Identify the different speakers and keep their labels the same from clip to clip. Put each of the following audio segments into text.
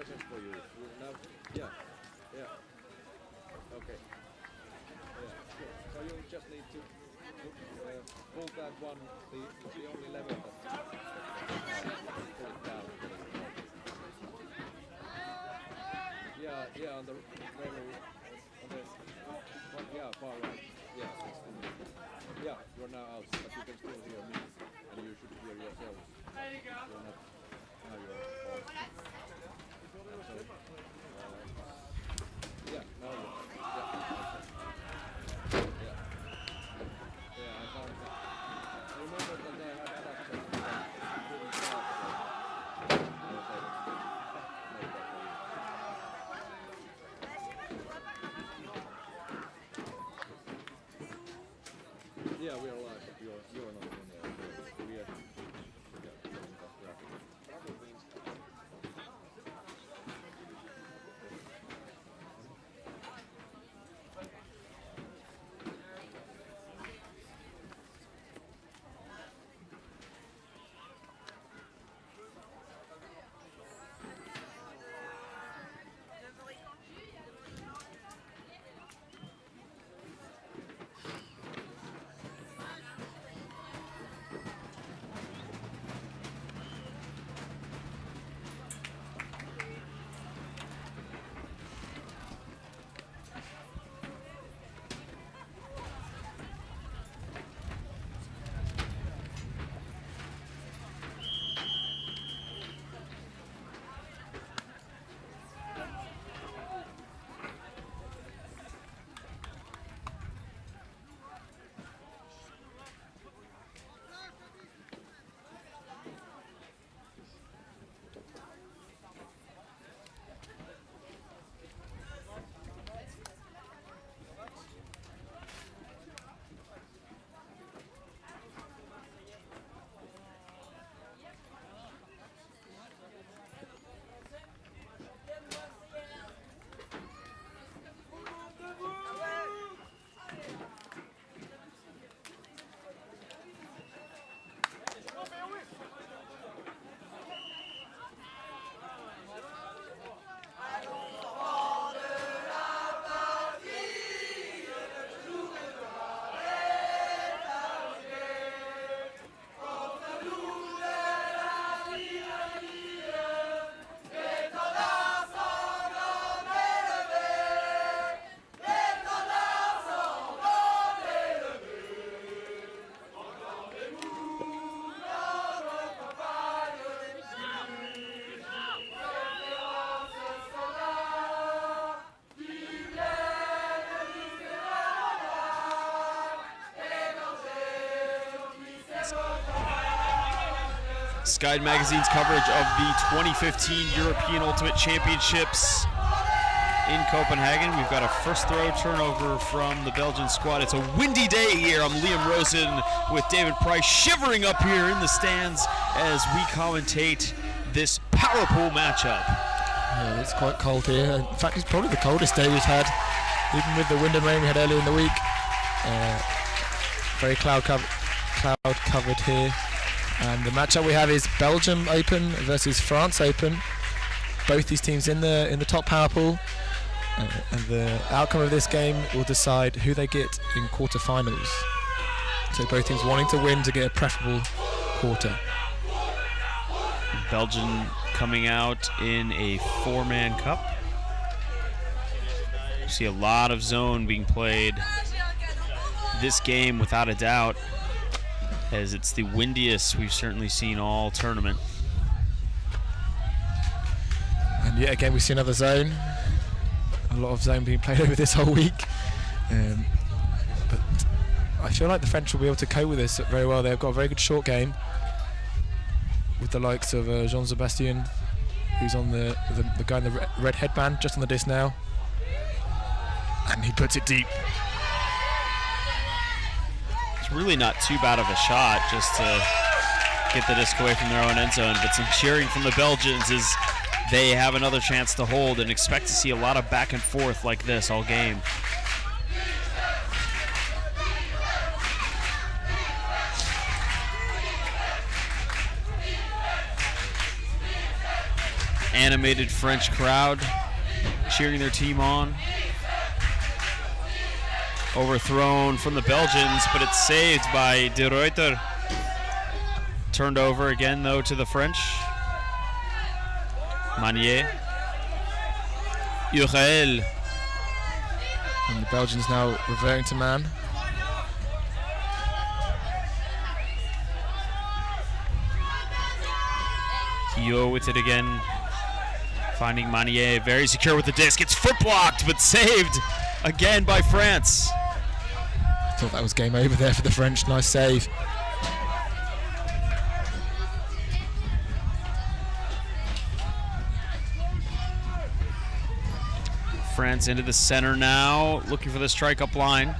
Speaker 1: presents for you. Now, yeah. Okay. Yeah, sure. So you just need to pull that one, the only level that pull it down. Yeah, on the very, on the, yeah, far right. Yeah, you're now out, but you can still hear me, and you should hear yourself. You're not, now you're off. So, yeah, now you're, yeah, I found that. I remember that I had adapters that couldn't start, so I was able to make that for you. Yeah, we are live, but you're not in there. So we are,
Speaker 2: Guide Magazine's coverage of the 2015 European Ultimate Championships in Copenhagen. We've got a first throw turnover from the Belgian squad. It's a windy day here. I'm Liam Rosen with David Price shivering up here in the stands as we commentate this power pool matchup.
Speaker 3: Yeah, it's quite cold here. In fact, it's probably the coldest day we've had, even with the wind and rain we had earlier in the week. Very cloud covered here. And the matchup we have is Belgium Open versus France Open. Both these teams in the top power pool, and the outcome of this game will decide who they get in quarterfinals. So both teams wanting to win to get a preferable quarter.
Speaker 2: Belgium coming out in a 4-man cup. You see a lot of zone being played this game without a doubt, as it's the windiest we've certainly seen all tournament.
Speaker 3: And yet again we see another zone. A lot of zone being played over this whole week. But I feel like the French will be able to cope with this very well. They've got a very good short game with the likes of Jean-Sebastien, who's on the guy in the red headband, just on the disc now. And he puts it deep.
Speaker 2: Really not too bad of a shot, just to get the disc away from their own end zone, but some cheering from the Belgians as they have another chance to hold, and expect to see a lot of back and forth like this all game. animated French crowd cheering their team on. Overthrown from the Belgians, but it's saved by De Ruyter. Turned over again, though, to the French. Manier. Urel.
Speaker 3: And the Belgians now reverting to man.
Speaker 2: Yo with it again. Finding Manier, very secure with the disc. It's foot blocked, but saved again by France.
Speaker 3: I thought that was game over there for the French. Nice save.
Speaker 2: France into the center now, looking for the strike-up line.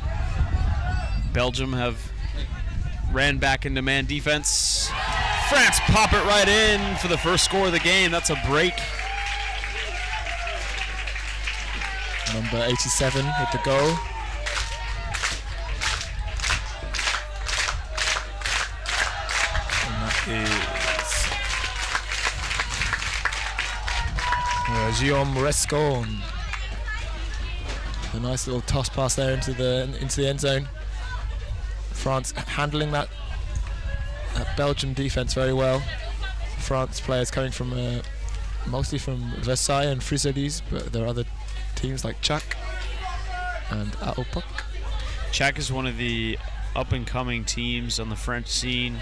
Speaker 2: Belgium have ran back into man defense. France pop it right in for the first score of the game. That's a break.
Speaker 3: Number 87 with the goal. And that is Guillaume Rescon. A nice little toss pass there into the end zone. France handling that Belgian defense very well. France players coming from mostly from Versailles and Frisolis, but there are other teams like Chak and Aopok.
Speaker 2: Chak is one of the up-and-coming teams on the French scene.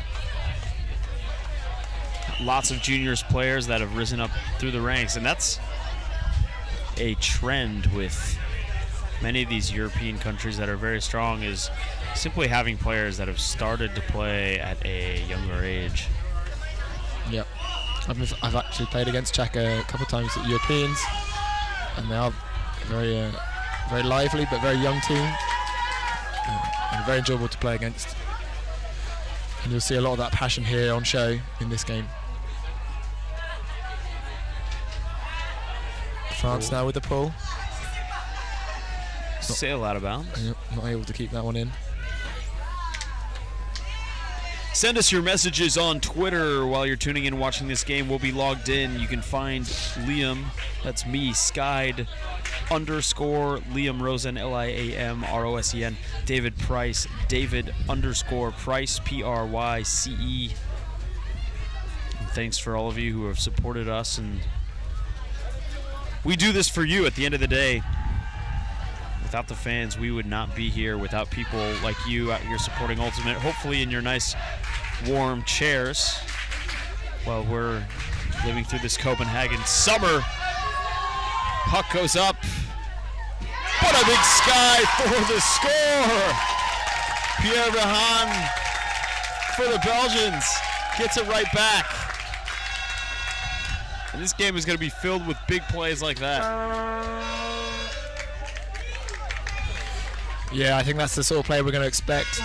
Speaker 2: Lots of juniors players that have risen up through the ranks, and that's a trend with many of these European countries that are very strong, is simply having players that have started to play at a younger age.
Speaker 3: Yep. I've actually played against Czech a couple of times at Europeans, and they are very lively but very young team, and very enjoyable to play against. And you'll see a lot of that passion here on show in this game. France now with the pull.
Speaker 2: Sail out of bounds.
Speaker 3: Yep, not able to keep that one in.
Speaker 2: Send us your messages on Twitter while you're tuning in watching this game. We'll be logged in. You can find Liam, that's me, Skied _Liam Rosen, LIAM ROSEN, David Price, David _Price, PRYCE. And thanks for all of you who have supported us, and we do this for you at the end of the day. Without the fans, we would not be here. Without people like you out here supporting Ultimate, hopefully in your nice warm chairs while we're living through this Copenhagen summer. Puck goes up. What a big sky for the score! Pierre Vahan for the Belgians gets it right back. And this game is going to be filled with big plays like that.
Speaker 3: Yeah, I think that's the sort of play we're going to expect.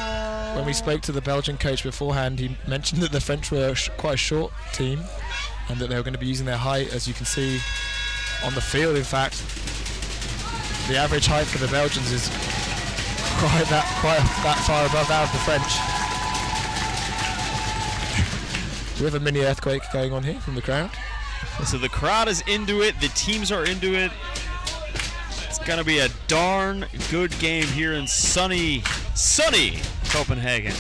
Speaker 3: When we spoke to the Belgian coach beforehand, he mentioned that the French were quite a short team and that they were going to be using their height, as you can see on the field. In fact, the average height for the Belgians is quite that far above that of the French. We have a mini earthquake going on here from the crowd.
Speaker 2: So the crowd is into it, the teams are into it. It's going to be a darn good game here in sunny Copenhagen.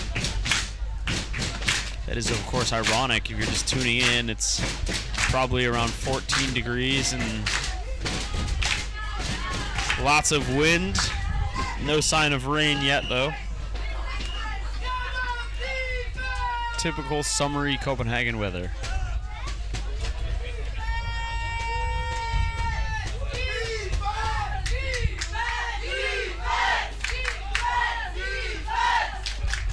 Speaker 2: That is, of course, ironic. If you're just tuning in, it's probably around 14 degrees and lots of wind. No sign of rain yet, though. Typical summery Copenhagen weather.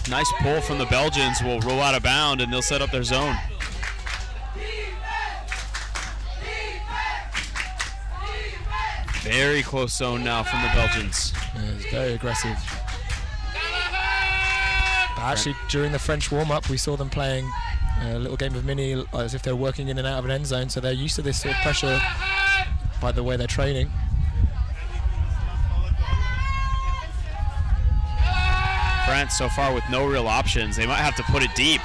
Speaker 2: Nice pull from the Belgians. Will roll out of bound and they'll set up their zone. Very close zone now from the Belgians.
Speaker 3: Yeah, it's very aggressive. But actually, during the French warm-up, we saw them playing a little game of mini as if they're working in and out of an end zone, so they're used to this sort of pressure by the way they're training.
Speaker 2: France so far with no real options. They might have to put it deep,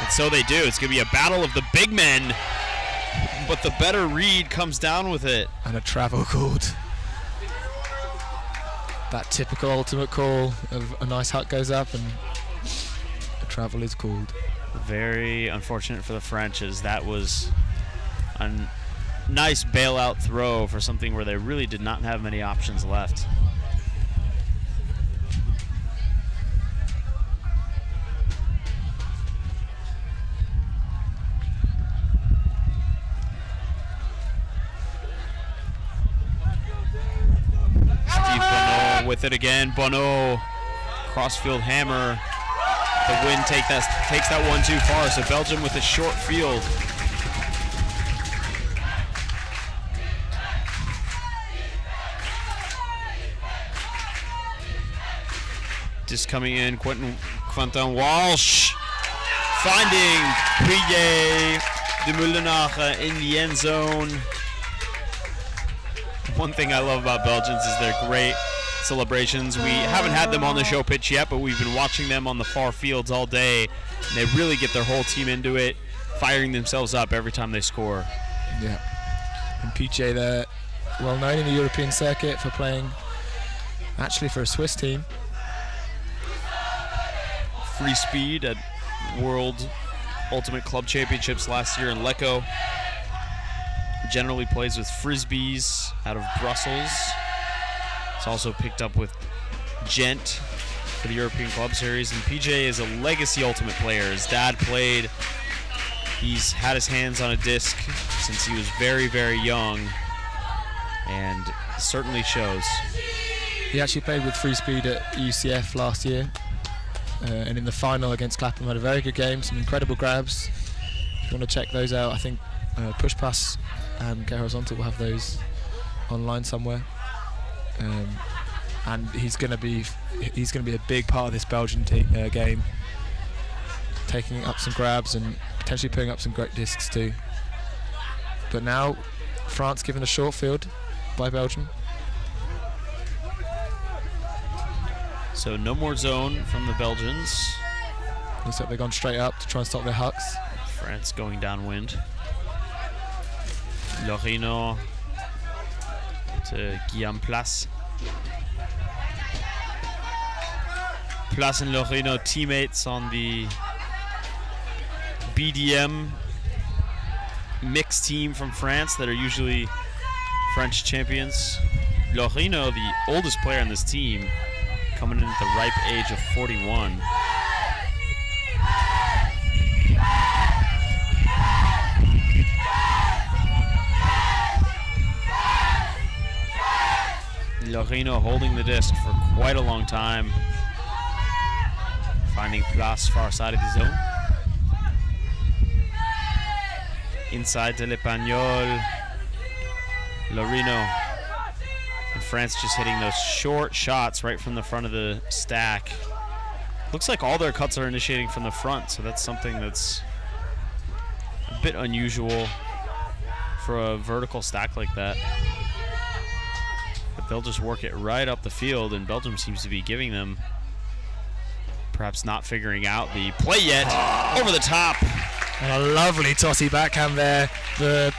Speaker 2: and so they do. It's going to be a battle of the big men, but the better read comes down with it.
Speaker 3: And a travel called. That typical ultimate call of a nice hut goes up and a travel is called.
Speaker 2: Very unfortunate for the French, as that was a nice bailout throw for something where they really did not have many options left. With it again, Bono, crossfield hammer. The wind takes that one too far, so Belgium with a short field. Just coming in, Quentin Walsh finding Priye de Mullenach in the end zone. One thing I love about Belgians is their great celebrations. We haven't had them on the show pitch yet, but we've been watching them on the far fields all day, and they really get their whole team into it, firing themselves up every time they score.
Speaker 3: Yeah. And PJ, they're well known in the European circuit for playing actually for a Swiss team.
Speaker 2: Free speed at World Ultimate Club Championships last year in Lecco. Generally plays with Frisbees out of Brussels. It's also picked up with Gent for the European Club Series. And PJ is a legacy Ultimate player. His dad played. He's had his hands on a disc since he was very, very young, and certainly shows.
Speaker 3: He actually played with Free Speed at UCF last year, and in the final against Clapham had a very good game, some incredible grabs. If you want to check those out, I think Push Pass and Get Horizontal will have those online somewhere. And he's going to be a big part of this Belgian game, taking up some grabs and potentially putting up some great discs too. But now France given a short field by Belgium.
Speaker 2: So no more zone from the Belgians.
Speaker 3: Looks like they've gone straight up to try and stop their hucks.
Speaker 2: France going downwind. Lorino to Guillaume Place. Place and Lorino teammates on the BDM mixed team from France that are usually French champions. Lorino, the oldest player on this team, coming in at the ripe age of 41. Lorino holding the disc for quite a long time, finding Place far side of the zone. Inside to Le Pagnol, Lorino, and France just hitting those short shots right from the front of the stack. Looks like all their cuts are initiating from the front, so that's something that's a bit unusual for a vertical stack like that. But they'll just work it right up the field, and Belgium seems to be giving them, perhaps not figuring out the play yet. Over the top.
Speaker 3: And a lovely tossy backhand there. The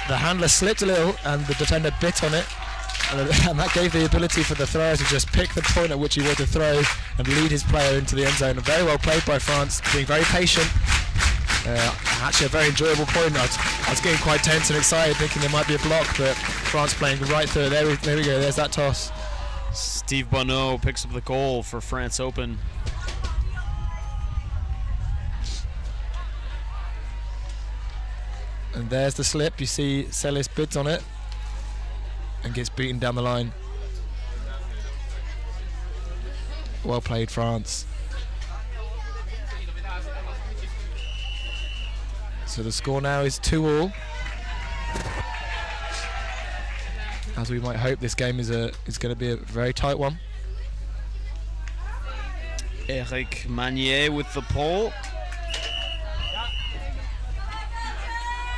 Speaker 3: handler slipped a little and the defender bit on it. And that gave the ability for the thrower to just pick the point at which he wanted to throw and lead his player into the end zone. And very well played by France, being very patient. Actually a very enjoyable point. I was getting quite tense and excited, thinking there might be a block, but France playing right through it. There we go, there's that toss.
Speaker 2: Steve Bonneau picks up the goal for France Open.
Speaker 3: And there's the slip. You see Celis bids on it and gets beaten down the line. Well played, France. So the score now is 2-2. As we might hope, this game is going to be a very tight one.
Speaker 2: Eric Magnier with the pole.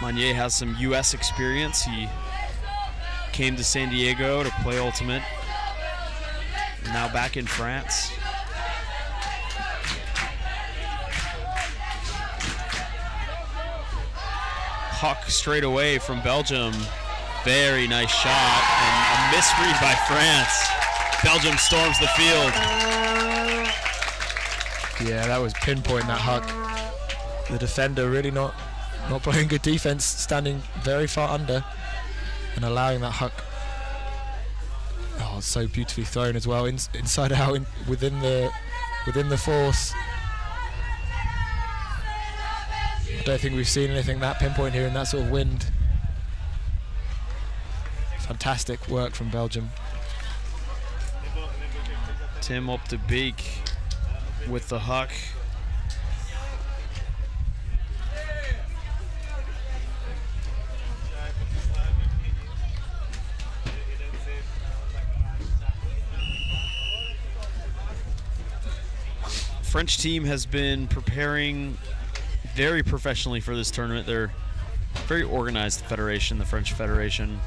Speaker 2: Magnier has some US experience. He came to San Diego to play Ultimate. Now back in France. puck straight away from Belgium. Very nice shot, and a misread by France. Belgium storms the field.
Speaker 3: Yeah, that was pinpoint, that huck. The defender really not playing good defense, standing very far under and allowing that huck. Oh, so beautifully thrown as well, inside out, within the force. I don't think we've seen anything that pinpoint here in that sort of wind. Fantastic work from Belgium.
Speaker 2: Tim op de Beek with the huck. French team has been preparing very professionally for this tournament. They're very organized federation, the French Federation.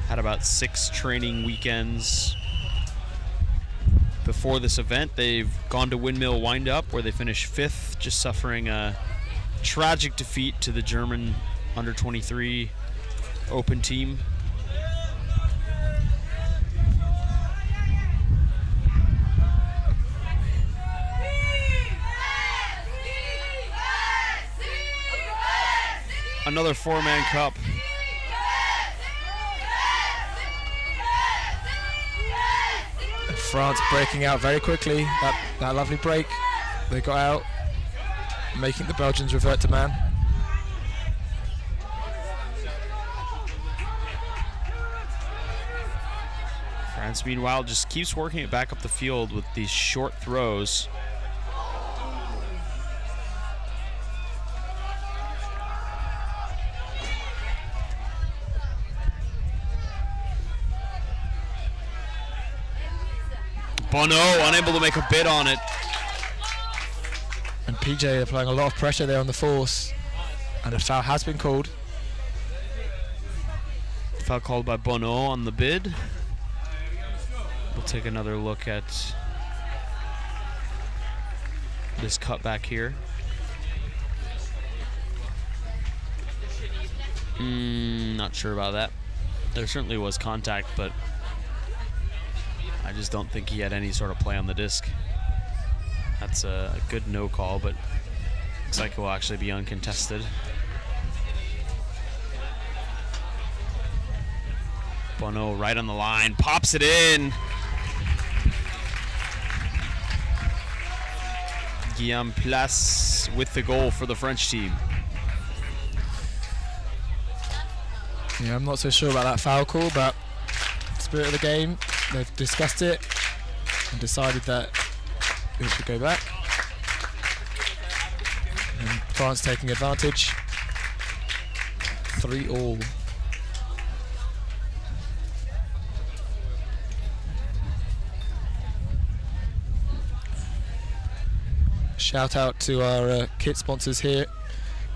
Speaker 2: Had about 6 training weekends before this event. They've gone to Windmill Windup, where they finished 5th, just suffering a tragic defeat to the German under-23 open team. Another 4-man cup.
Speaker 3: France breaking out very quickly. That lovely break. They got out, making the Belgians revert to man.
Speaker 2: France, meanwhile, just keeps working it back up the field with these short throws. Bono unable to make a bid on it.
Speaker 3: And PJ applying a lot of pressure there on the force. And a foul has been called.
Speaker 2: Foul called by Bono on the bid. We'll take another look at this cutback here. Not sure about that. There certainly was contact, but I just don't think he had any sort of play on the disc. That's a good no call, but looks like it will actually be uncontested. Bono right on the line, pops it in. Guillaume Place with the goal for the French team.
Speaker 3: Yeah, I'm not so sure about that foul call, but spirit of the game, they've discussed it and decided that it should go back. And France taking advantage. 3-all. Shout out to our kit sponsors here,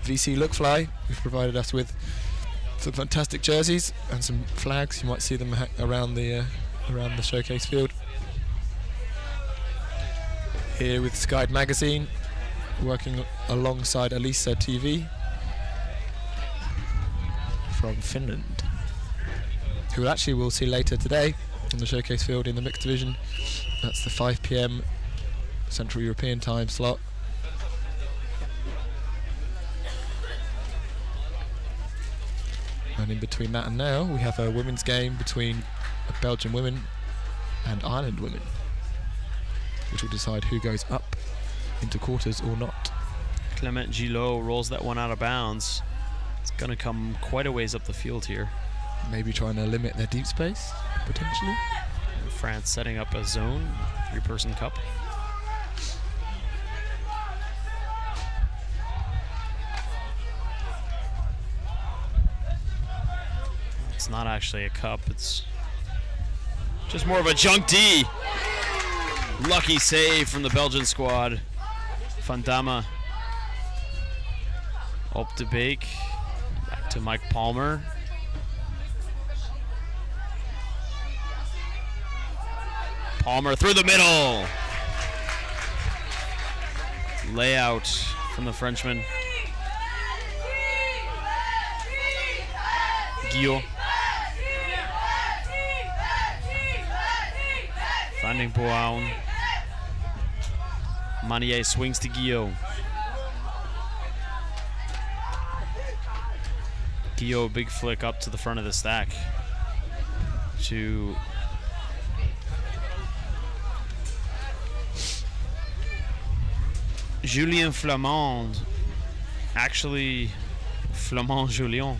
Speaker 3: VC Lookfly, who've provided us with some fantastic jerseys and some flags. You might see them around the showcase field. Here with Sky Magazine, working alongside Lista TV from Finland, who actually we'll see later today on the showcase field in the mixed division. That's the 5 PM Central European time slot. And in between that and now, we have a women's game between Belgian women and Ireland women, which will decide who goes up into quarters or not.
Speaker 2: Clement Gillot rolls that one out of bounds. It's going to come quite a ways up the field here.
Speaker 3: Maybe trying to limit their deep space, potentially.
Speaker 2: And France setting up a zone, 3-person cup. It's not actually a cup, it's just more of a junk D. Lucky save from the Belgian squad. Van Damme. Op de Beek. Back to Mike Palmer. Palmer through the middle. Layout from the Frenchman. Guillaume. Finding Boaun. Manier swings to Guillaume. Guillaume, big flick up to the front of the stack to Julien Flamand. Actually, Flamand Julien.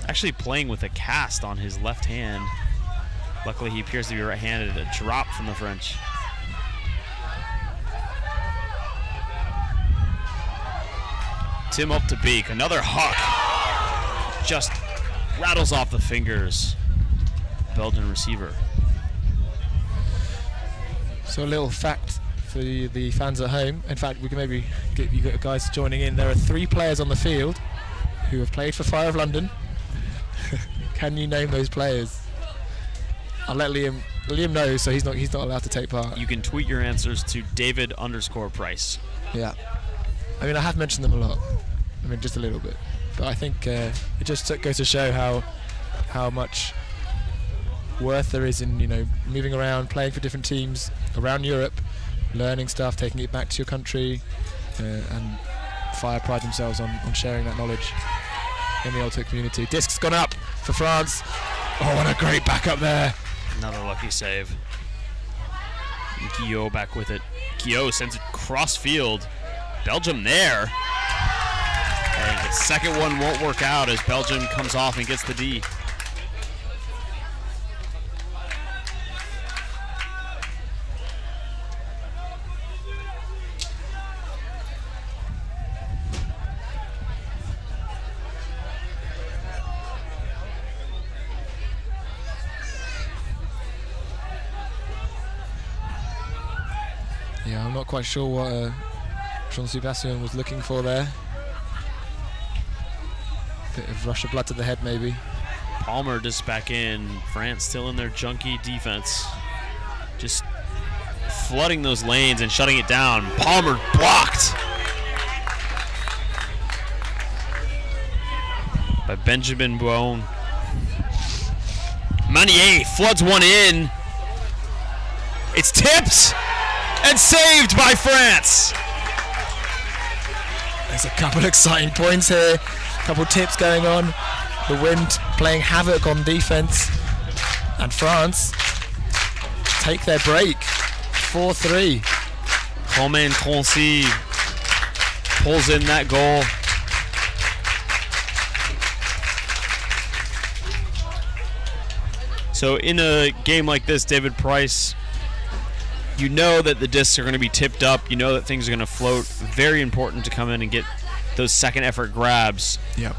Speaker 2: Actually playing with a cast on his left hand. Luckily, he appears to be right-handed. A drop from the French. Tim up to Beak. Another huck. Just rattles off the fingers. Belgian receiver.
Speaker 3: So a little fact for the fans at home. In fact, we can maybe get you guys joining in. There are 3 players on the field who have played for Fire of London. Can you name those players? I'll let Liam know, so he's not allowed to take part.
Speaker 2: You can tweet your answers to David_Price.
Speaker 3: Yeah. I mean, I have mentioned them a lot. I mean, just a little bit. But I think it just goes to show how much worth there is in, you know, moving around, playing for different teams around Europe, learning stuff, taking it back to your country, and Fire pride themselves on sharing that knowledge in the Ultimate community. Disc's gone up for France. Oh, what a great backup there.
Speaker 2: Another lucky save. Guillaume back with it. Guillaume sends it cross field. Belgium there. And the second one won't work out as Belgium comes off and gets the D.
Speaker 3: Yeah, I'm not quite sure what Jean-Sébastien was looking for there. Bit of rush of blood to the head, maybe.
Speaker 2: Palmer just back in. France still in their junky defense. Just flooding those lanes and shutting it down. Palmer blocked by Benjamin Boaun. Manier floods one in. It's tipped and saved by France.
Speaker 3: There's a couple of exciting points here. A couple of tips going on. The wind playing havoc on defense. And France take their break. 4-3.
Speaker 2: Romain Troncy pulls in that goal. So in a game like this, David Price, you know that the discs are going to be tipped up. You know that things are going to float. Very important to come in and get those second effort grabs.
Speaker 3: Yep.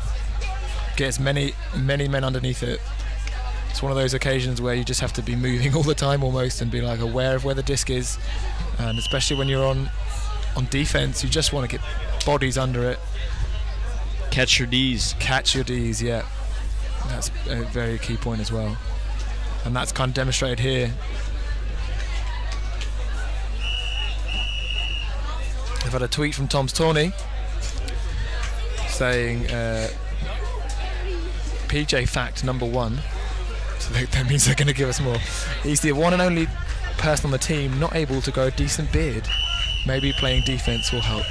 Speaker 3: Get as many men underneath it. It's one of those occasions where you just have to be moving all the time almost and be like aware of where the disc is. And especially when you're on defense, you just want to get bodies under it.
Speaker 2: Catch your Ds.
Speaker 3: Catch your Ds, yeah. That's a very key point as well. And that's kind of demonstrated here. I've had a tweet from Tom's Tawney saying PJ fact number 1. So that means they're going to give us more. He's the one and only person on the team not able to grow a decent beard. Maybe playing defense will help.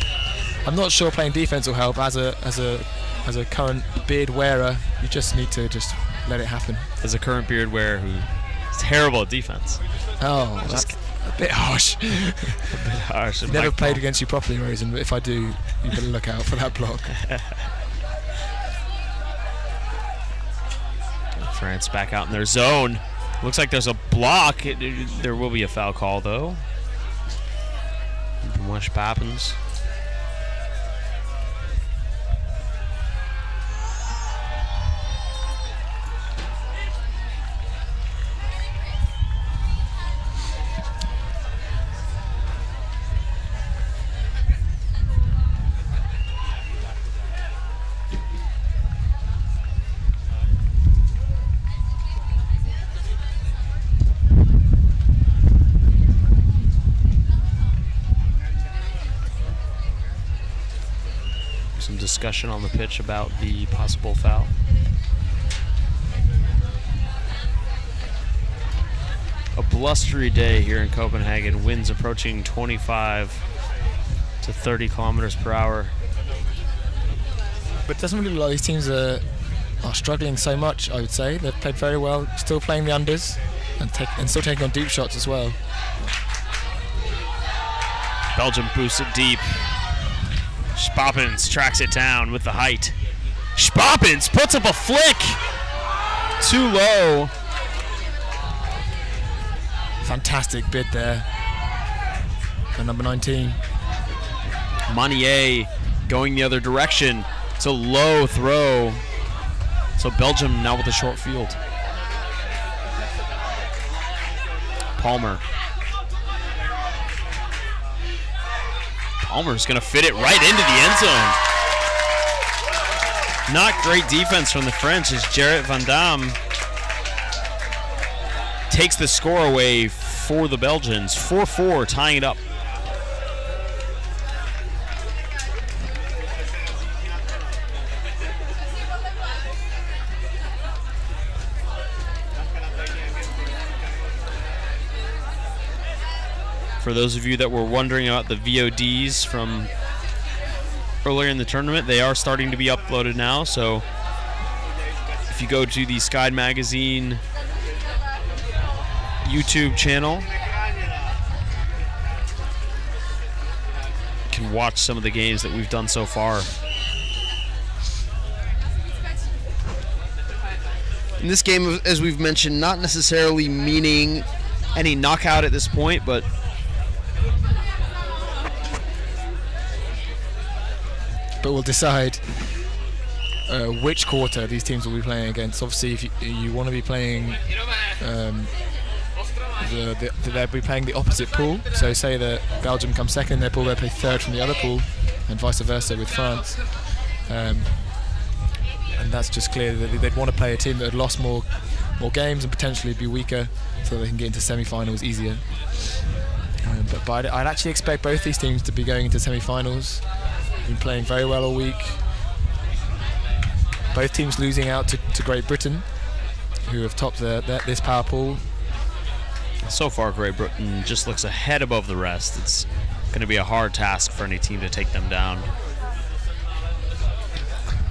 Speaker 3: I'm not sure playing defense will help. As a current beard wearer, you just need to just let it happen.
Speaker 2: As a current beard wearer who's terrible at defense.
Speaker 3: Oh, that's a bit harsh.
Speaker 2: A bit harsh.
Speaker 3: Never played against you properly, Rosen, but if I do, you better look out for that block.
Speaker 2: France back out in their zone. Looks like there's a block. There will be a foul call, though. Watch what happens. Discussion on the pitch about the possible foul. A blustery day here in Copenhagen. Winds approaching 25 to 30 kilometers per hour.
Speaker 3: But it doesn't really look like these teams are struggling so much, I would say. They've played very well, still playing the unders and still taking on deep shots as well.
Speaker 2: Belgium boosts it deep. Spappens tracks it down with the height. Spappens puts up a flick. Too low.
Speaker 3: Fantastic bid there for number 19.
Speaker 2: Manier going the other direction. It's a low throw. So Belgium now with a short field. Palmer. Palmer's going to fit it right into the end zone. Not great defense from the French as Gerrit Van Dam takes the score away for the Belgians. 4-4, tying it up. For those of you that were wondering about the VODs from earlier in the tournament, they are starting to be uploaded now. So if you go to the Sky Magazine YouTube channel, you can watch some of the games that we've done so far.
Speaker 4: In this game, as we've mentioned, not necessarily meaning
Speaker 2: Any knockout at this point, but
Speaker 3: we'll decide which quarter these teams will be playing against. Obviously, if you want to be playing, they'll be playing the opposite pool. So say that Belgium comes second in their pool, they'll play third from the other pool, and vice versa with France. And that's just clear that they'd want to play a team that had lost more games and potentially be weaker, so they can get into semi-finals easier. But I'd actually expect both these teams to be going into semi-finals. Been playing very well all week. Both teams losing out to Great Britain, who have topped this power pool.
Speaker 2: So far, Great Britain just looks ahead above the rest. It's going to be a hard task for any team to take them down.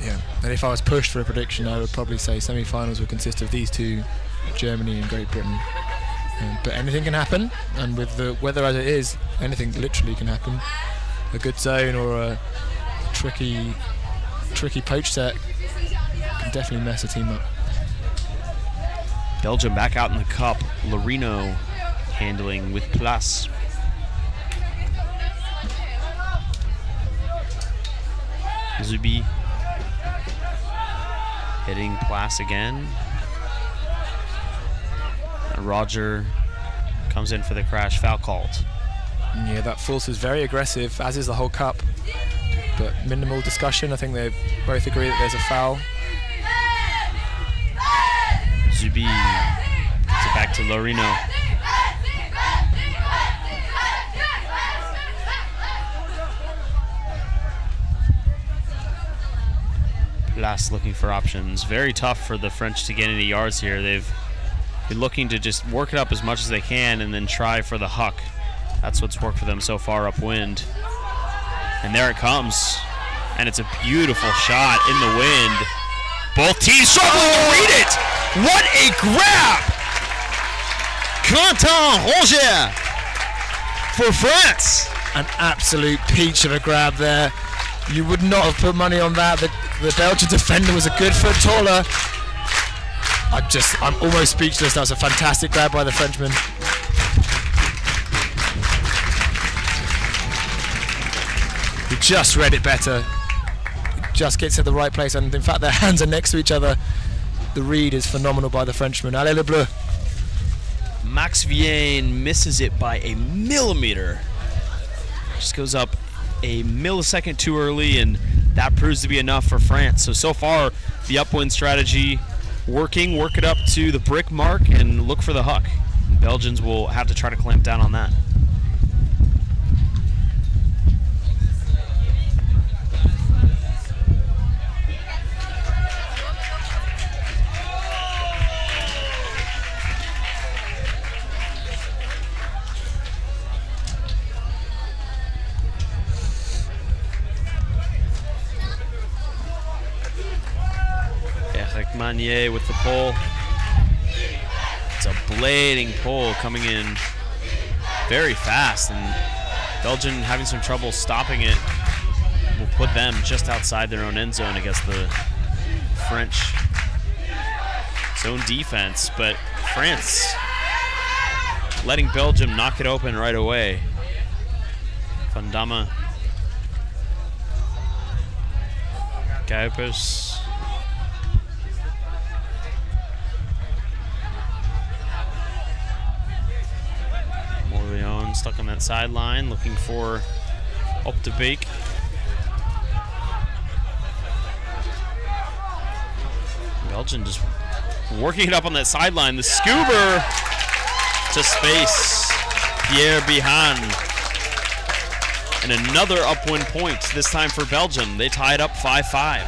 Speaker 3: Yeah, and if I was pushed for a prediction, I would probably say semi-finals will consist of these two, Germany and Great Britain. But anything can happen, and with the weather as it is, anything literally can happen. A good zone or a tricky poach set can definitely mess a team up.
Speaker 2: Belgium back out in the cup. Lorino handling with Place. Zubi hitting Place again. Roger comes in for the crash, foul called.
Speaker 3: Yeah, that force is very aggressive, as is the whole cup. But minimal discussion. I think they both agree that there's a foul.
Speaker 2: Zubi gets it back to Lorino. Place looking for options. Very tough for the French to get any yards here. They've been looking to just work it up as much as they can and then try for the huck. That's what's worked for them so far upwind. And there it comes. And it's a beautiful shot in the wind. Both teams struggling to read it. What a grab! Quentin Roger for France.
Speaker 3: An absolute peach of a grab there. You would not have put money on that. The Belgian defender was a good foot taller. I'm almost speechless. That was a fantastic grab by the Frenchman. He just read it better. Just gets at the right place, and in fact their hands are next to each other. The read is phenomenal by the Frenchman. Allez le bleu.
Speaker 2: Max Vienne misses it by a millimeter. Just goes up a millisecond too early, and that proves to be enough for France. So far, the upwind strategy working. Work it up to the brick mark and look for the huck. The Belgians will have to try to clamp down on that. Manier with the pole. It's a blading pole coming in very fast, and Belgium having some trouble stopping it will put them just outside their own end zone against the French zone defense. But France letting Belgium knock it open right away. Van Damme, Kuipers. Morleone stuck on that sideline, looking for Op de Beek. Belgium just working it up on that sideline. The scuba to space. Pierre Bihan. And another upwind point, this time for Belgium. They tie it up 5-5.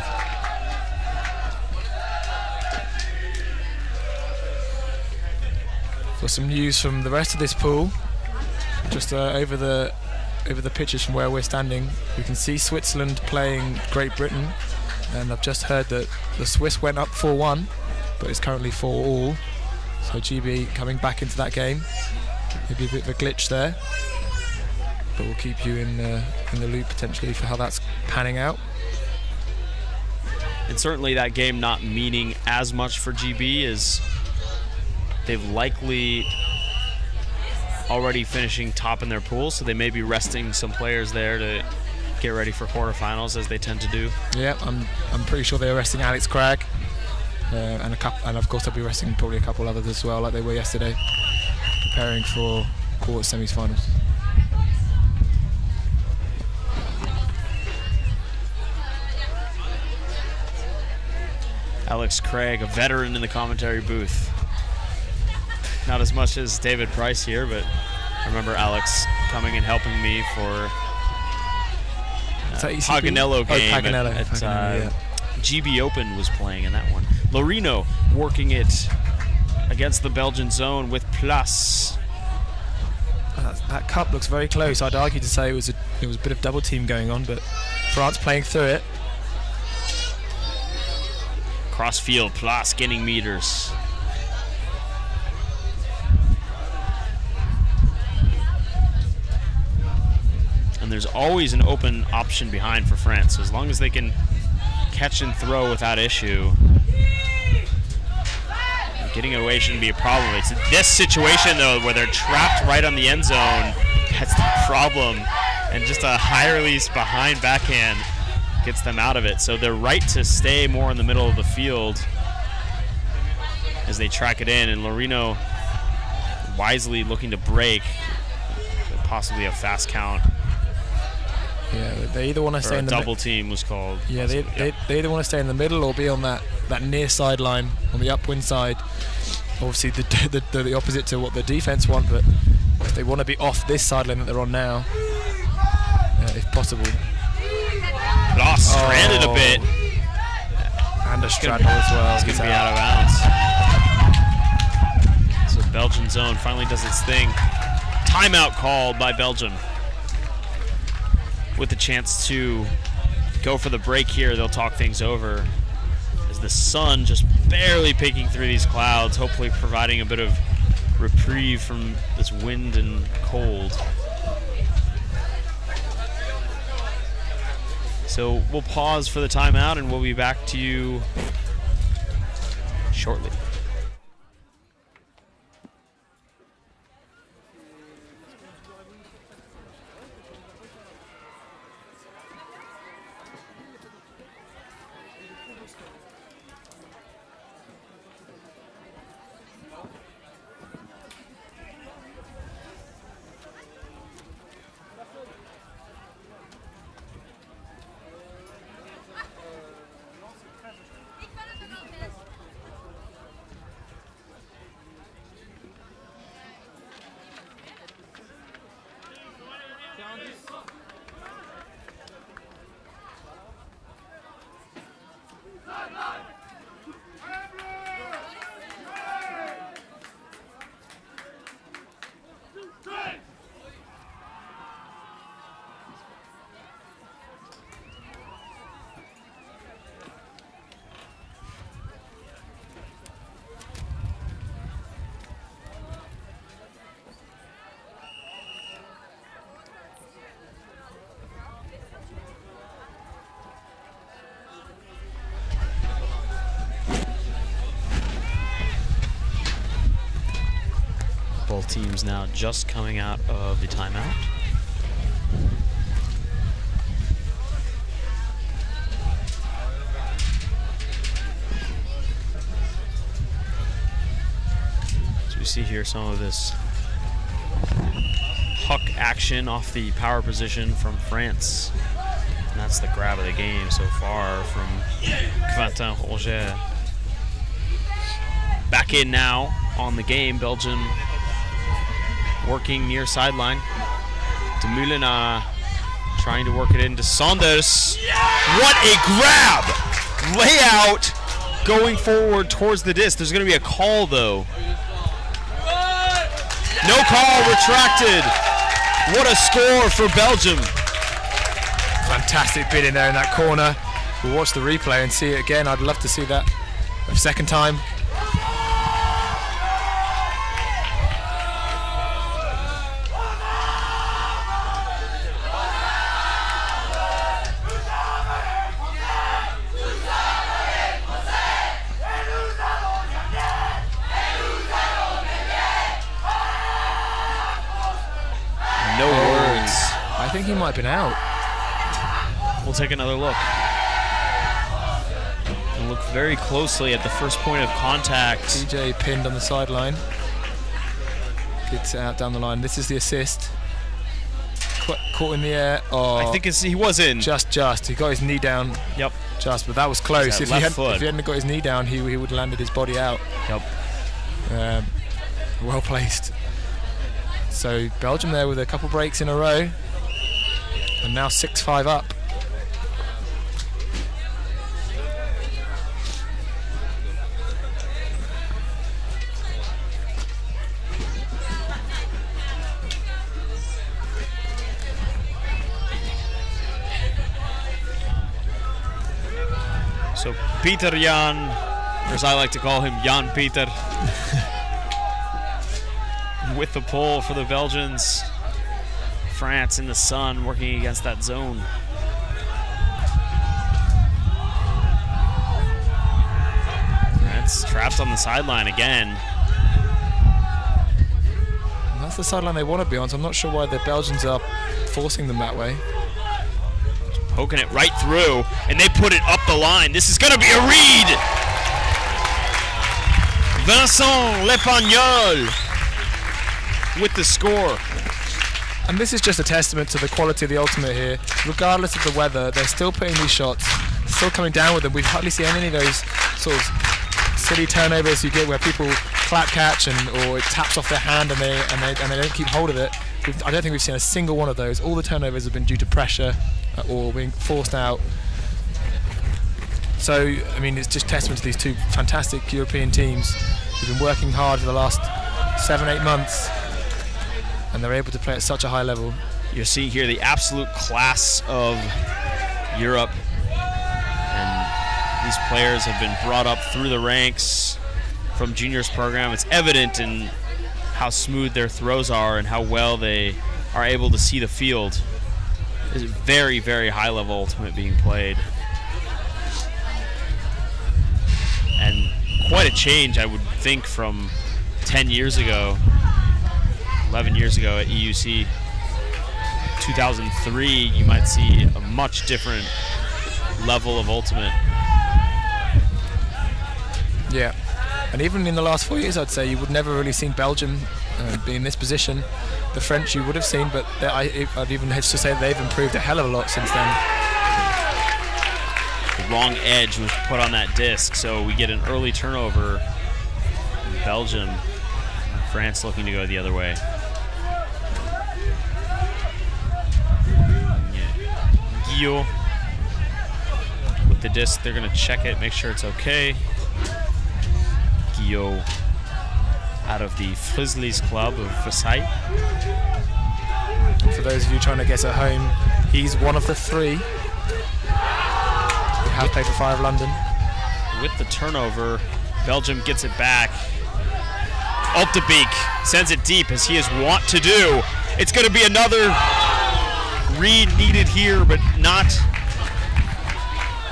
Speaker 3: For some news from the rest of this pool, just over the pitches from where we're standing, we can see Switzerland playing Great Britain, and I've just heard that the Swiss went up 4-1, but it's currently 4-all. So GB coming back into that game. Maybe a bit of a glitch there, but we'll keep you in the loop potentially for how that's panning out.
Speaker 2: And certainly that game not meaning as much for GB as they've likely already finishing top in their pool, so they may be resting some players there to get ready for quarterfinals, as they tend to do. Yeah,
Speaker 3: I'm pretty sure they're resting Alex Cragg, and of course they'll be resting probably a couple others as well, like they were yesterday, preparing for quarter semi-finals.
Speaker 2: Alex Craig, a veteran in the commentary booth. Not as much as David Price here, but I remember Alex coming and helping me for Paganello game at GB Open was playing in that one. Lorino working it against the Belgian zone with Plus.
Speaker 3: That cup looks very close. I'd argue to say it was a bit of double team going on, but France playing through it.
Speaker 2: Crossfield, Plus gaining meters. And there's always an open option behind for France. So as long as they can catch and throw without issue, getting away shouldn't be a problem. It's this situation, though, where they're trapped right on the end zone. That's the problem. And just a high release behind backhand gets them out of it. So they're right to stay more in the middle of the field as they track it in. And Lorino wisely looking to break, possibly a fast count.
Speaker 3: Yeah, they either want to stay in the
Speaker 2: double team was called.
Speaker 3: Yeah, they either want to stay in the middle or be on that near sideline on the upwind side. Obviously, the opposite to what the defense want, but if they want to be off this sideline that they're on now, if possible.
Speaker 2: Lost, stranded a bit,
Speaker 3: and a straddle as well.
Speaker 2: It's going to be out of bounds. So Belgian zone finally does its thing. Timeout called by Belgium. With the chance to go for the break here, they'll talk things over as the sun just barely peeking through these clouds, hopefully providing a bit of reprieve from this wind and cold. So we'll pause for the timeout and we'll be back to you shortly. teams now just coming out of the timeout. So we see here some of this huck action off the power position from France. And that's the grab of the game so far from Quentin Roger. Back in now on the game, Belgium working near sideline. De Moulin trying to work it into Saunders. What a grab! Layout going forward towards the disc. There's going to be a call though. No call, retracted. What a score for Belgium.
Speaker 3: Fantastic bid in there in that corner. We'll watch the replay and see it again. I'd love to see that a second time.
Speaker 2: No words.
Speaker 3: I think he might have been out.
Speaker 2: We'll take another look. And look very closely at the first point of contact.
Speaker 3: DJ pinned on the sideline. Gets it out down the line. This is the assist. Caught in the air. Oh,
Speaker 2: I think he was in.
Speaker 3: Just. He got his knee down.
Speaker 2: Yep.
Speaker 3: But that was close.
Speaker 2: That
Speaker 3: If he hadn't got his knee down, he would have landed his body out.
Speaker 2: Yep.
Speaker 3: Well placed. So Belgium there with a couple breaks in a row. And now 6-5 up.
Speaker 2: So Peter Jan, or as I like to call him, Jan Peter, with the pull for the Belgians. France in the sun working against that zone. France trapped on the sideline again.
Speaker 3: And that's the sideline they want to be on, so I'm not sure why the Belgians are forcing them that way.
Speaker 2: Poking it right through, and they put it up the line. This is going to be a read. Vincent Lepagnol with the score.
Speaker 3: And this is just a testament to the quality of the ultimate here. Regardless of the weather, they're still putting these shots, still coming down with them. We've hardly seen any of those sort of silly turnovers you get where people clap catch or it taps off their hand and they don't keep hold of it. I don't think we've seen a single one of those. All the turnovers have been due to pressure or being forced out. So, I mean, it's just testament to these two fantastic European teams who've been working hard for the last 7-8 months, and they're able to play at such a high level.
Speaker 2: You see here the absolute class of Europe, and these players have been brought up through the ranks from juniors program. It's evident in how smooth their throws are and how well they are able to see the field. There's a very, very high level ultimate being played. And quite a change, I would think, from 10 years ago, 11 years ago at EUC 2003. You might see a much different level of ultimate.
Speaker 3: Yeah, and even in the last 4 years, I'd say you would never really seen Belgium be in this position. The French you would have seen, but I'd even have to say that they've improved a hell of a lot since then.
Speaker 2: The wrong edge was put on that disc, so we get an early turnover in Belgium. France looking to go the other way. Guillaume with the disc, they're going to check it, make sure it's okay. Guillaume out of the Frizzlies Club of Versailles.
Speaker 3: For those of you trying to guess at home, he's one of the three who have played for Fire of London.
Speaker 2: With the turnover, Belgium gets it back. Altebeek sends it deep, as he is wont to do. It's going to be another read needed here, but not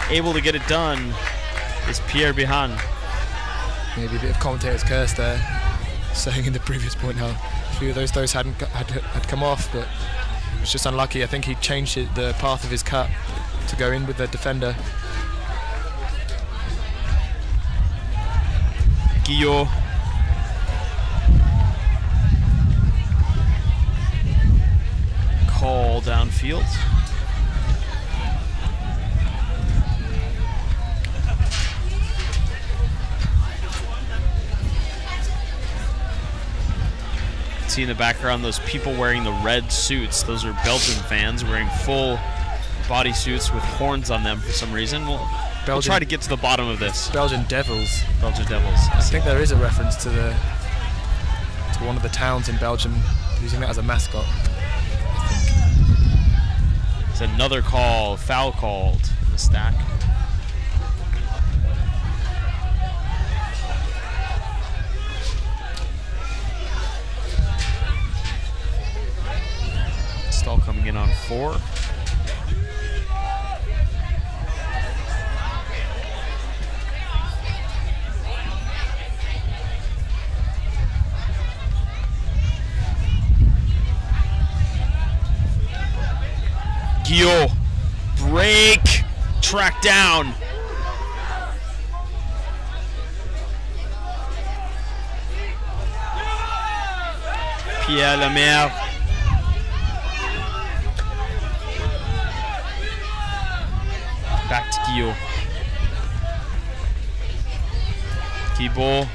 Speaker 2: able to get it done is Pierre Bihan.
Speaker 3: Maybe a bit of commentator's curse there, saying in the previous point how few of those had come off, but he was just unlucky. I think he changed the path of his cut to go in with the defender.
Speaker 2: Guillot. Call downfield. See in the background those people wearing the red suits. Those are Belgian fans wearing full body suits with horns on them for some reason. We'll try to get to the bottom of this.
Speaker 3: Belgian Devils.
Speaker 2: Belgian Devils.
Speaker 3: I think there is a reference to one of the towns in Belgium using that as a mascot.
Speaker 2: It's another call, foul called in the stack. Stall coming in on 4. Guillot, break, track down. Pierre Lemaire. Back to Guillot. Thibault.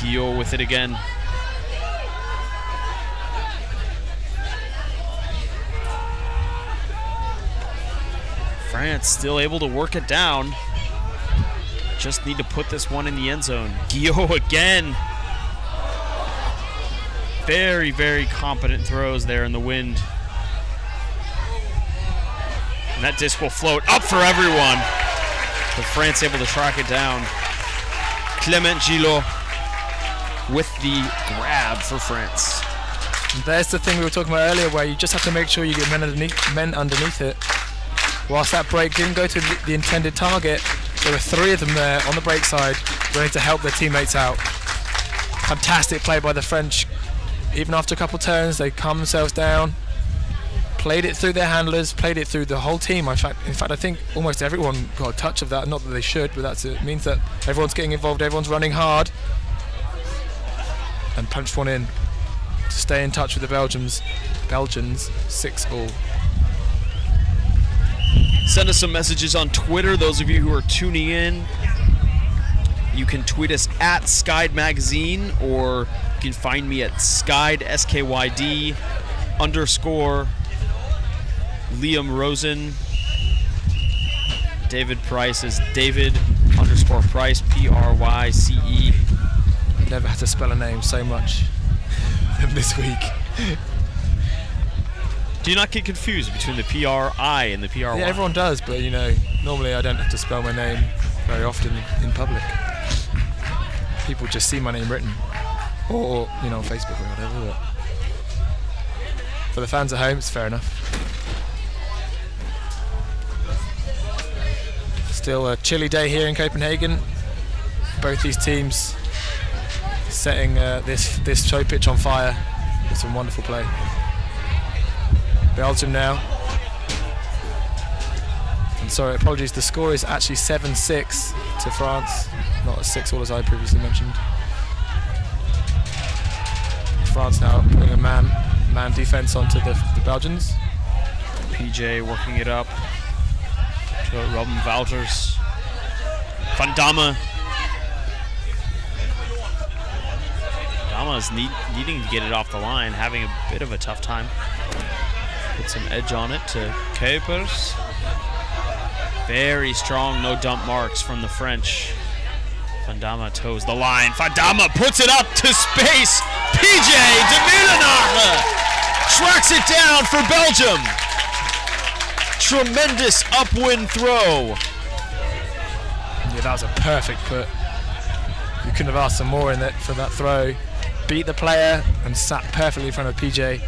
Speaker 2: Guillot with it again. France still able to work it down. Just need to put this one in the end zone. Guillot again. Very, very competent throws there in the wind. And that disc will float up for everyone. But France able to track it down. Clement Gillot with the grab for France.
Speaker 3: And there's the thing we were talking about earlier, where you just have to make sure you get men underneath it. Whilst that break didn't go to the intended target, there were 3 of them there on the break side, ready to help their teammates out. Fantastic play by the French. Even after a couple turns, they calmed themselves down, played it through their handlers, played it through the whole team. In fact, I think almost everyone got a touch of that. Not that they should, but it means that everyone's getting involved, everyone's running hard, and punched one in to stay in touch with the Belgians 6-all.
Speaker 2: Send us some messages on Twitter, those of you who are tuning in. You can tweet us at Skyd Magazine, or you can find me at Skyd, SKYD, _, Liam Rosen. David Price is David _Price, PRYCE.
Speaker 3: Never had to spell a name so much this week.
Speaker 2: Do you not get confused between the PRI and the PRY?
Speaker 3: Yeah, everyone does, but normally I don't have to spell my name very often in public. People just see my name written, or on Facebook or whatever. But for the fans at home, it's fair enough. Still a chilly day here in Copenhagen. Both these teams setting this show pitch on fire with some wonderful play. Belgium now. I'm sorry, apologies. The score is actually 7-6 to France, not a 6-all as I previously mentioned. France now putting a man defense onto the Belgians.
Speaker 2: PJ working it up to Robin Wouters. Van Damme. Damme is needing to get it off the line, having a bit of a tough time. Put some edge on it to Kuipers. Very strong no dump marks from the French. Van Damme toes the line. Van Damme puts it up to space. PJ de Villeneuve tracks it down for Belgium. Tremendous upwind throw.
Speaker 3: Yeah, that was a perfect put. You couldn't have asked for more for that throw. Beat the player and sat perfectly in front of PJ.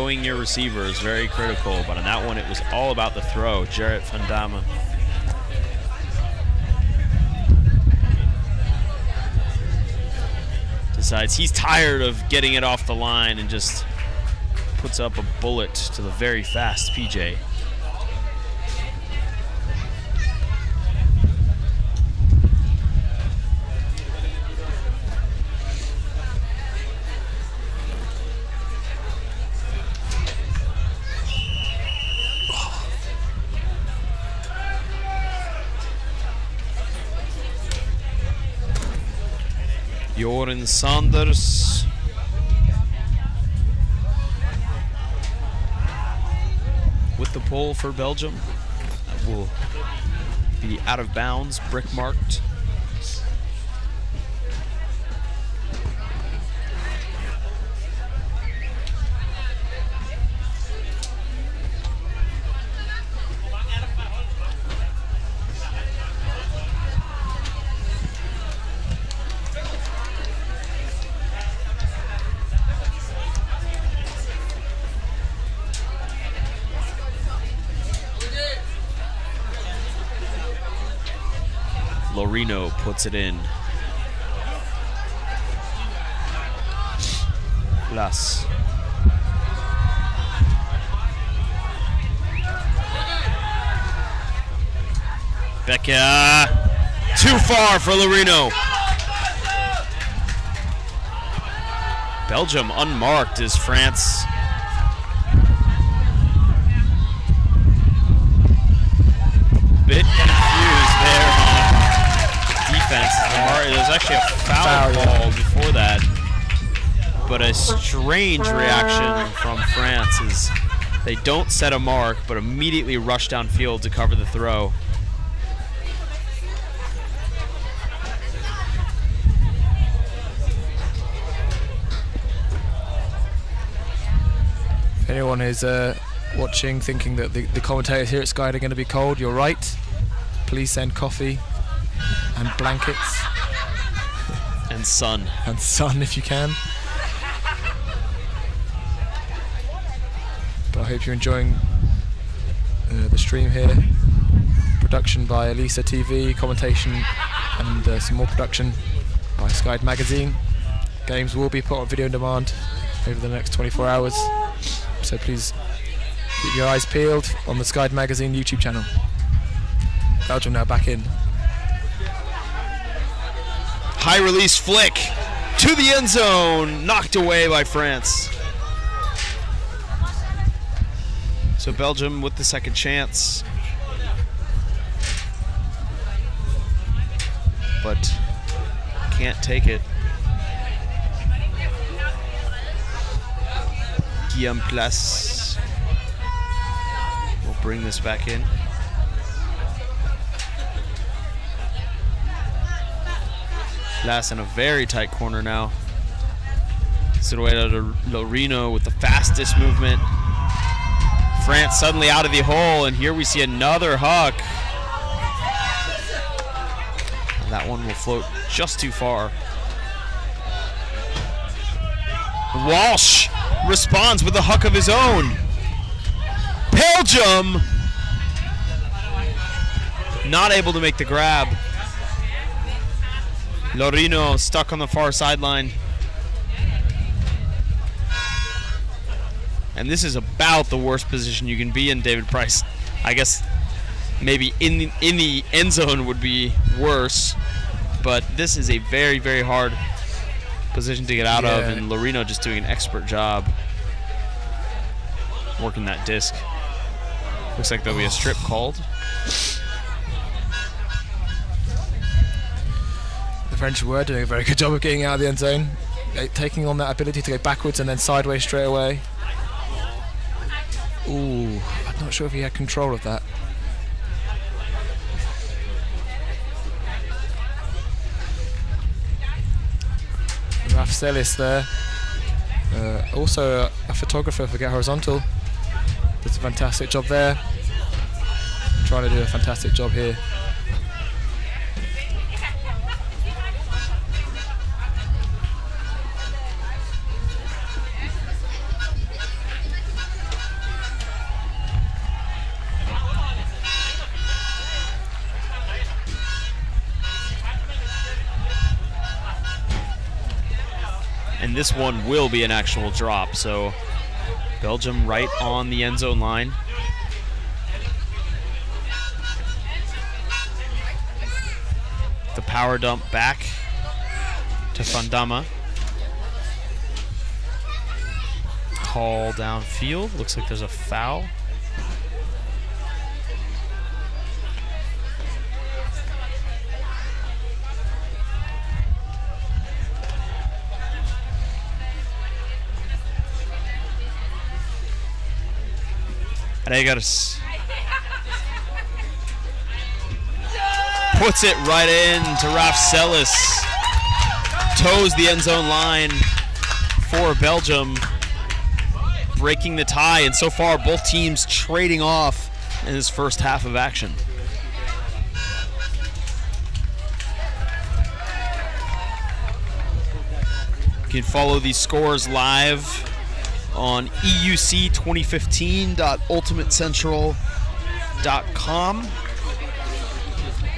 Speaker 2: throwing your receiver is very critical, but on that one it was all about the throw. Jarrett van Damme. Decides he's tired of getting it off the line and just puts up a bullet to the very fast PJ. Joran Sanders. With the pull for Belgium. That will be out of bounds, brick marked. Lorino puts it in. Plus. Becca. Too far for Lorino. Belgium unmarked as France. Bit confused there. Defense. There's actually a foul call before that, but a strange reaction from France is they don't set a mark but immediately rush downfield to cover the throw.
Speaker 3: If anyone is watching thinking that the commentators here at Sky are going to be cold, you're right. Please send coffee and blankets.
Speaker 2: And sun.
Speaker 3: And sun if you can. But I hope you're enjoying the stream here. Production by Lista TV, commentation and some more production by Sky Magazine. Games will be put on video on demand over the next 24 hours. So please keep your eyes peeled on the Sky Magazine YouTube channel. Belgium now back in.
Speaker 2: High release flick to the end zone, knocked away by France. So Belgium with the second chance. But can't take it. Guillaume Place will bring this back in. Last in a very tight corner now. Zorozero to Lorino with the fastest movement. France suddenly out of the hole, and here we see another huck. And that one will float just too far. Walsh responds with a huck of his own. Belgium not able to make the grab. Lorino stuck on the far sideline. And this is about the worst position you can be in, David Price. I guess maybe in the end zone would be worse, but this is a very, very hard position to get out of, and Lorino just doing an expert job working that disc. Looks like there'll be a strip called.
Speaker 3: The French were doing a very good job of getting out of the end zone, taking on that ability to go backwards and then sideways straight away. Ooh, I'm not sure if he had control of that. Marcel is there. Also a photographer for Get Horizontal. Does a fantastic job there. Trying to do a fantastic job here.
Speaker 2: and this one will be an actual drop. So Belgium right on the end zone line. The power dump back to Van Damme. Call downfield. Looks like there's a foul. Regas puts it right in to Raf Celis. Toes the end zone line for Belgium, breaking the tie, and so far both teams trading off in this first half of action. You can follow these scores live on euc2015.ultimatecentral.com.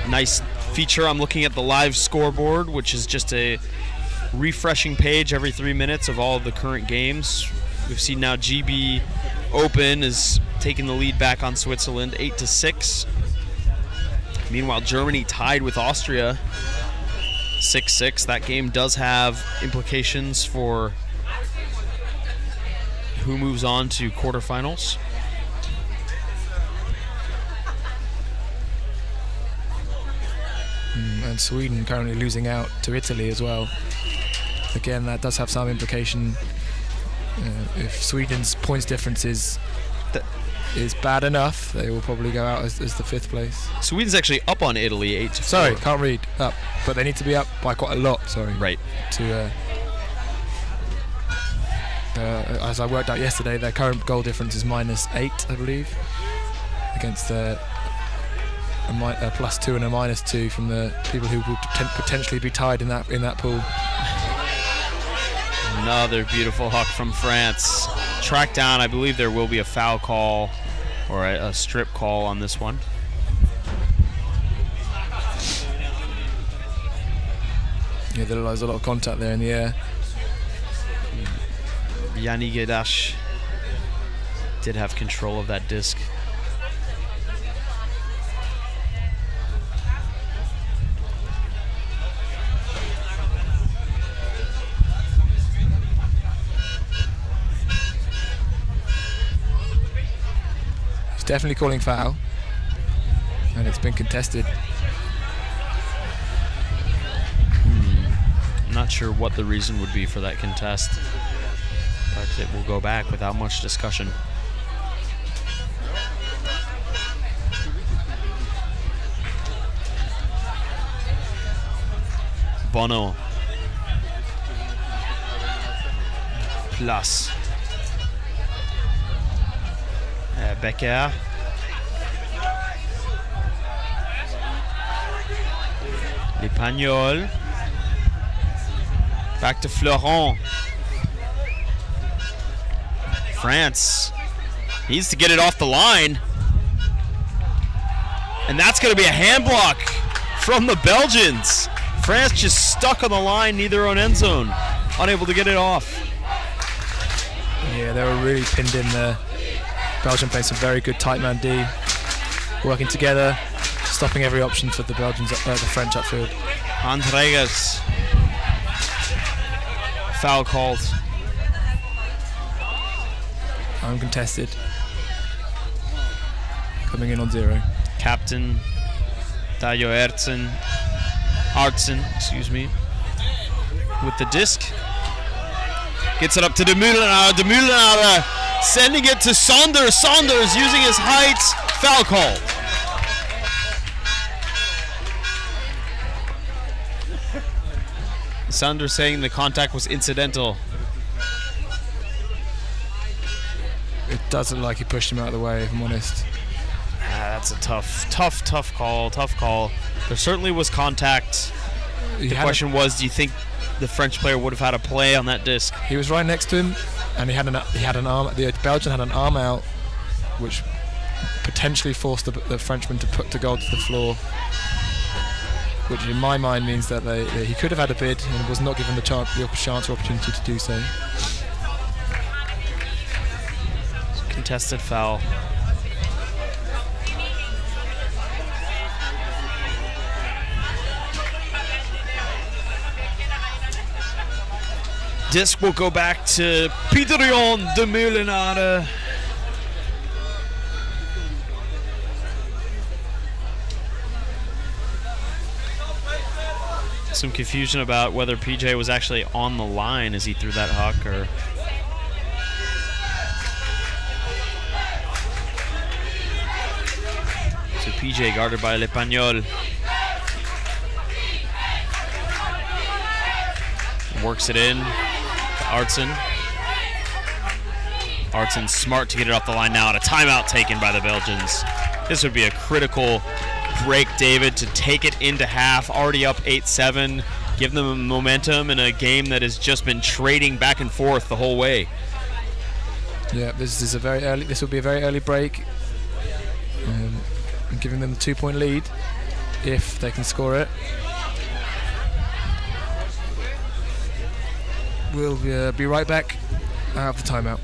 Speaker 2: Nice feature. I'm looking at the live scoreboard, which is just a refreshing page every 3 minutes of all of the current games. We've seen now GB Open is taking the lead back on Switzerland 8-6. Meanwhile, Germany tied with Austria 6-6. That game does have implications for who moves on to quarterfinals.
Speaker 3: And Sweden currently losing out to Italy as well. Again, that does have some implication. If Sweden's points difference is bad enough, they will probably go out as the 5th place.
Speaker 2: Sweden's actually up on Italy 8-4.
Speaker 3: Sorry, can't read. Up, but they need to be up by quite a lot. Sorry.
Speaker 2: Right.
Speaker 3: To as I worked out yesterday, their current goal difference is -8, I believe, against a +2 and a -2 from the people who will potentially be tied in that pool.
Speaker 2: Another beautiful huck from France. Tracked down. I believe there will be a foul call or a strip call on this one.
Speaker 3: Yeah, there's a lot of contact there in the air.
Speaker 2: Yanni Gedash did have control of that disc.
Speaker 3: He's definitely calling foul, and it's been contested.
Speaker 2: Not sure what the reason would be for that contest, but it will go back without much discussion. Bono. Plus. Becker. L'Espagnol. Back to Florent. France needs to get it off the line. And that's going to be a hand block from the Belgians. France just stuck on the line near their own end zone, unable to get it off.
Speaker 3: Yeah, they were really pinned in there. Belgium playing some very good tight man D, working together, stopping every option for the Belgians, the French upfield.
Speaker 2: Andregas. Foul called.
Speaker 3: Uncontested. Coming in on 0.
Speaker 2: Captain Dayo Artsen, excuse me, with the disc. Gets it up to De Moulinaar. De Moulinaar sending it to Saunders. Saunders using his height. Foul called. Saunders saying the contact was incidental.
Speaker 3: It does look like he pushed him out of the way, if I'm honest.
Speaker 2: That's a tough call. There certainly was contact. The question was, do you think the French player would have had a play on that disc?
Speaker 3: He was right next to him, and he had an arm. The Belgian had an arm out, which potentially forced the Frenchman to go to the floor. which in my mind means that he could have had a bid and was not given the chance or opportunity to do so.
Speaker 2: Contested foul. Disc will go back to Pieter-Jan de Meulenaren. Some confusion about whether PJ was actually on the line as he threw that huck, or so PJ guarded by L'Espagnol. Works it in to Artson. Artson smart to get it off the line now, and a timeout taken by the Belgians. This would be a critical break, David, to take it into half, already up 8-7, give them momentum in a game that has just been trading back and forth the whole way.
Speaker 3: Yeah, this will be a very early break, and giving them the 2-point lead if they can score it. We'll be right back out of the timeout.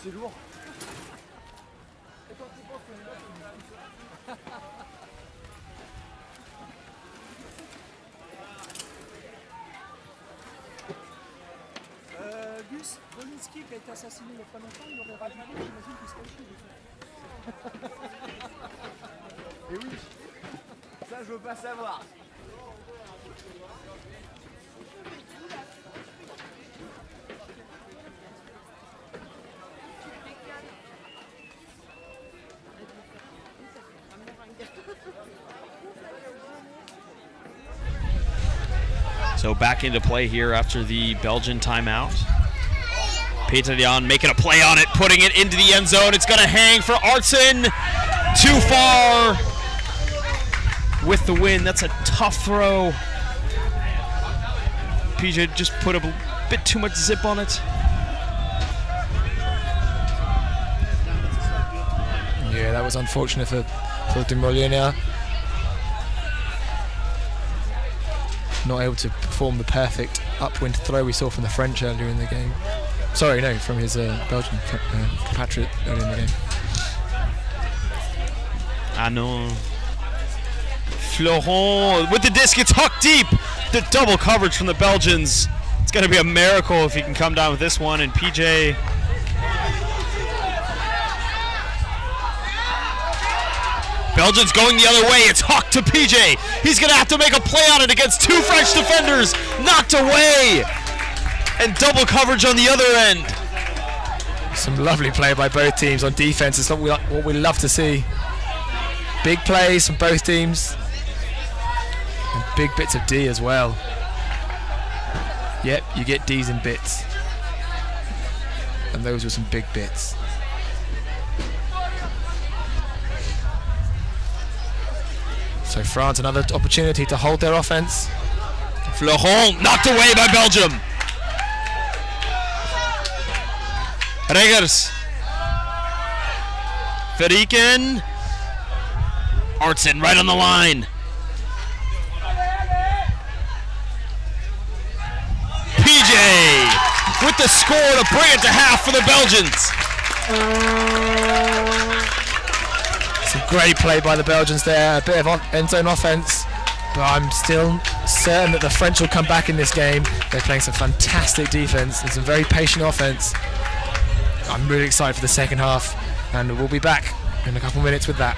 Speaker 5: C'est lourd. Gus, Rosenquist qui a été assassiné il n'y a pas longtemps, il aurait rajouté, j'imagine qu'il serait chier. Et oui, ça je veux pas savoir.
Speaker 2: So back into play here after the Belgian timeout. Pieter-Jan making a play on it, putting it into the end zone. It's going to hang for Artson. Too far with the win. That's a tough throw. PJ just put a bit too much zip on it.
Speaker 3: Yeah, that was unfortunate for de Meulenaren. Not able to perform the perfect upwind throw we saw from the French earlier in the game. Sorry, no, from his Belgian compatriot earlier in the game.
Speaker 2: Ah no. Florent with the disc, it's hooked deep. The double coverage from the Belgians. It's going to be a miracle if he can come down with this one, and PJ... Belgians going the other way. It's Hawk to PJ. He's going to have to make a play on it against two French defenders. Knocked away. And double coverage on the other end.
Speaker 3: Some lovely play by both teams on defense. It's what we love to see. Big plays from both teams. And big bits of D as well. Yep, you get Ds in bits. And those were some big bits. So France, another opportunity to hold their offense.
Speaker 2: Florent knocked away by Belgium. Regers. Verrieken. Artson right on the line. with the score to bring it to half for the Belgians.
Speaker 3: Some great play by the Belgians there, a bit of end zone offense, but I'm still certain that the French will come back in this game. They're playing some fantastic defense and some very patient offense. I'm really excited for the second half, and we'll be back in a couple minutes with that.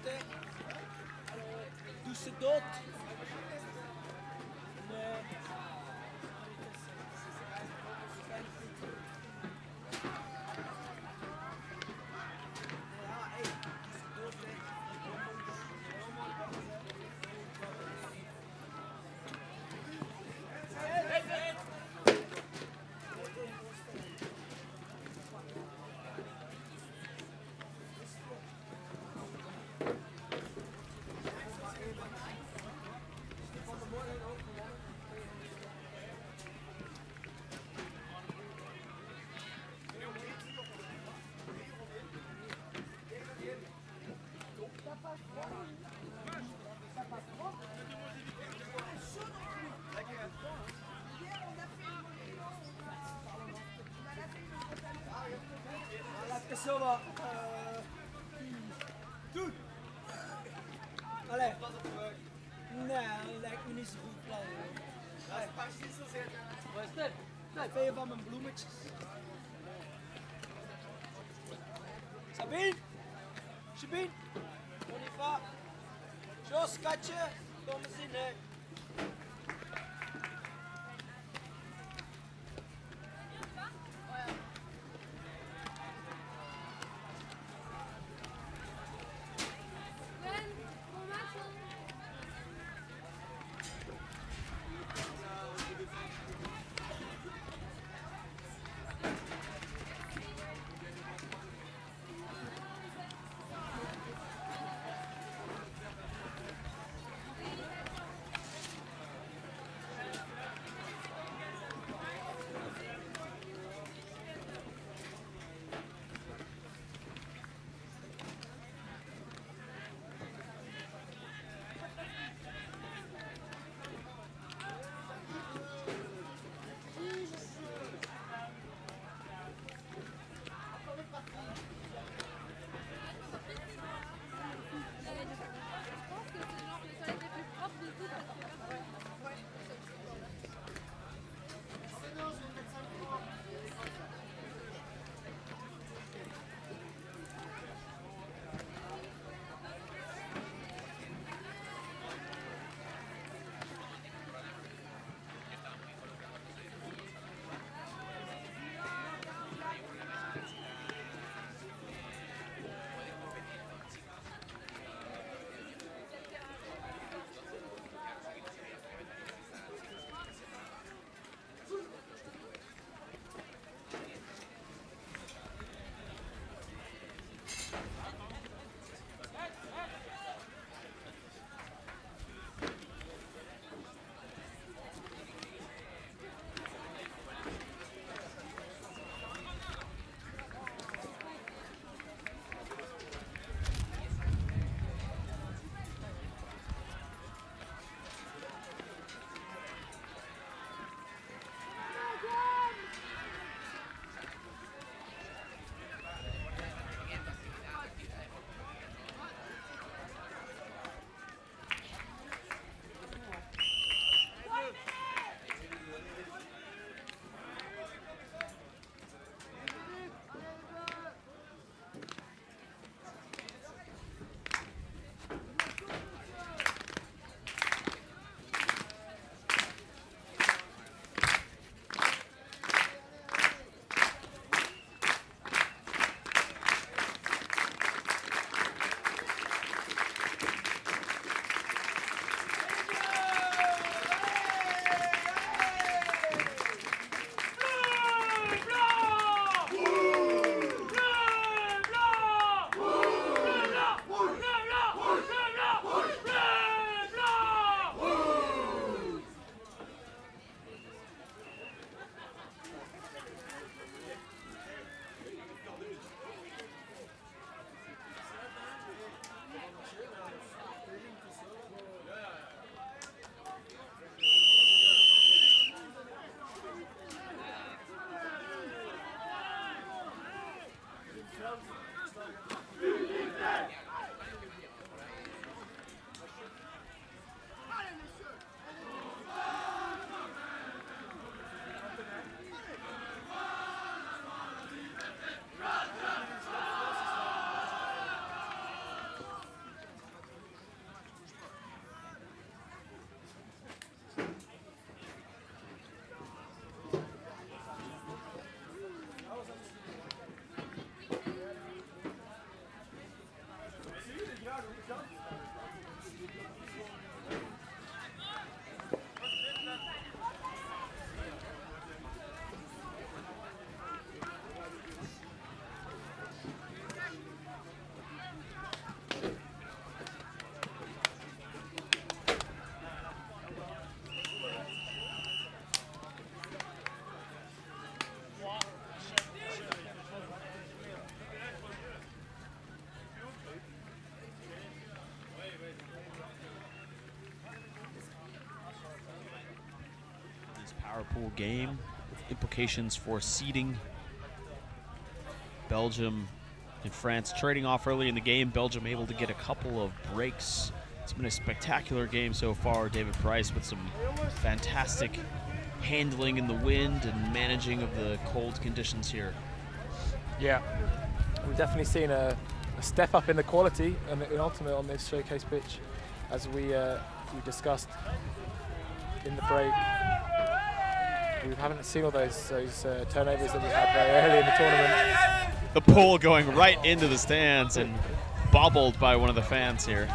Speaker 5: hè. Doe ze dood. Nee. Zo wat. Doe! Allee. Nee, dat lijkt me niet zo goed plan. Wat is dit? Twee van mijn bloemetjes. Sabine! Sabine! On y va! Zo, schatje! Kom eens in, hè!
Speaker 2: power pool game with implications for seeding. Belgium and France trading off early in the game. Belgium able to get a couple of breaks. It's been a spectacular game so far. David Price with some fantastic handling in the wind and managing of the cold conditions here.
Speaker 3: Yeah, we've definitely seen a step up in the quality and an ultimate on this showcase pitch, as we discussed in the break. We haven't seen all those turnovers that we had very early in the tournament.
Speaker 2: The pole going right into the stands and bobbled by one of the fans here.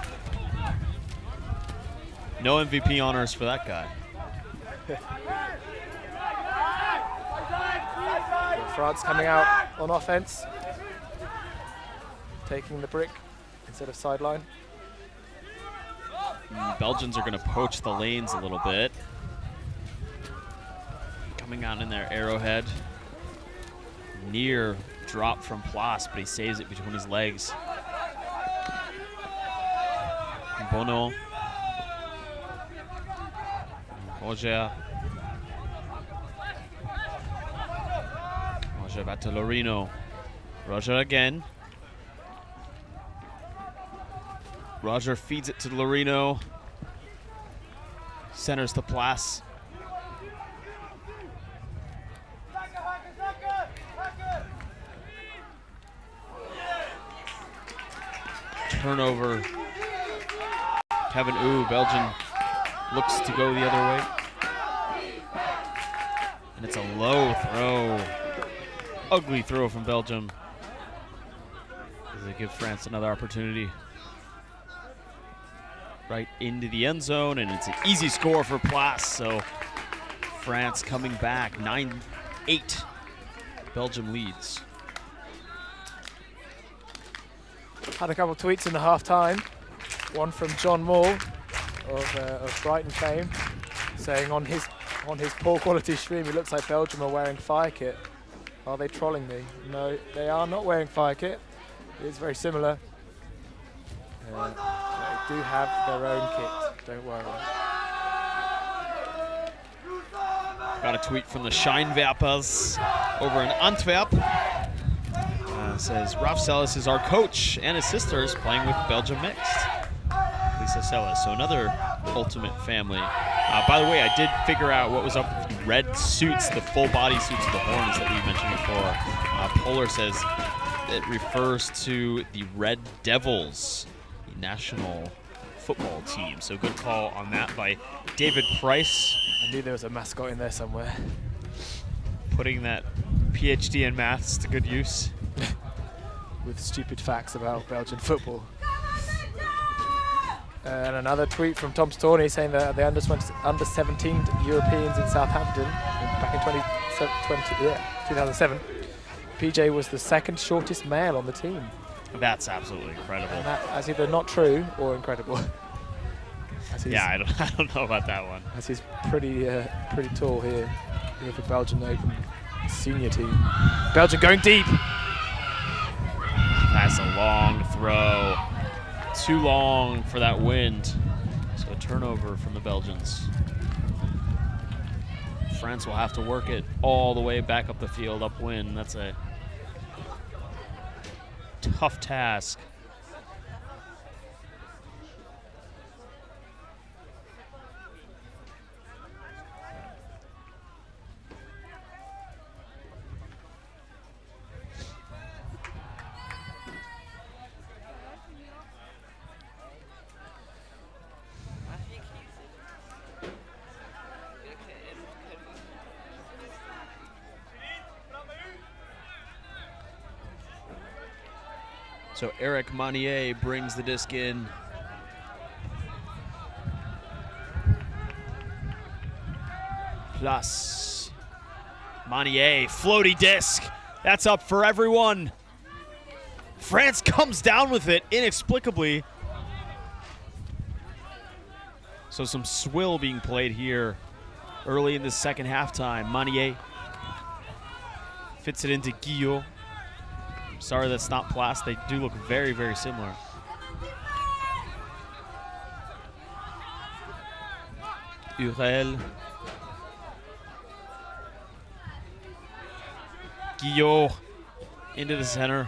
Speaker 2: No MVP honors for that guy.
Speaker 3: France coming out on offense, taking the brick instead of sideline.
Speaker 2: Belgians are going to poach the lanes a little bit. Coming out in their arrowhead. Near drop from Plas, but he saves it between his legs. Bono. Roger. Roger back to Lorino. Roger again. Roger feeds it to Lorino. Centers to Plas. Turnover. Kevin Belgium looks to go the other way. And it's a low throw. Ugly throw from Belgium. Does it give France another opportunity? Right into the end zone, and it's an easy score for Plas. So France coming back, 9-8. Belgium leads.
Speaker 3: Had a couple of tweets in the half-time. One from John Moore of Brighton fame, saying on his poor quality stream, it looks like Belgium are wearing fire kit. Are they trolling me? No, they are not wearing fire kit. It is very similar. They do have their own kit, don't worry.
Speaker 2: Got a tweet from the Scheinwerpers over in Antwerp. Says, Ralph Sellis is our coach, and his sister is playing with Belgium Mixed. Lisa Sellis, so another ultimate family. By the way, I did figure out what was up with the red suits, the full body suits of the Horns that we mentioned before. Polar says it refers to the Red Devils, the national football team. So good call on that by David Price.
Speaker 3: I knew there was a mascot in there somewhere.
Speaker 2: Putting that PhD in maths to good use.
Speaker 3: With stupid facts about Belgian football. And another tweet from Tom Storney saying that the under-17 Europeans in Southampton back in 2007, PJ was the second shortest male on the team.
Speaker 2: That's absolutely incredible.
Speaker 3: And that's either not true or incredible.
Speaker 2: Yeah, I don't know about that one.
Speaker 3: As he's pretty tall here with the Belgian Open senior team. Belgium going deep.
Speaker 2: That's a long throw. Too long for that wind. So a turnover from the Belgians. France will have to work it all the way back up the field upwind. That's a tough task. So Eric Monnier brings the disc in. Plus Monnier, floaty disc. That's up for everyone. France comes down with it inexplicably. So some swill being played here early in the second halftime. Monnier fits it into Guillot. Sorry that's not Plas. They do look very, very similar. Urel. Guillot into the center.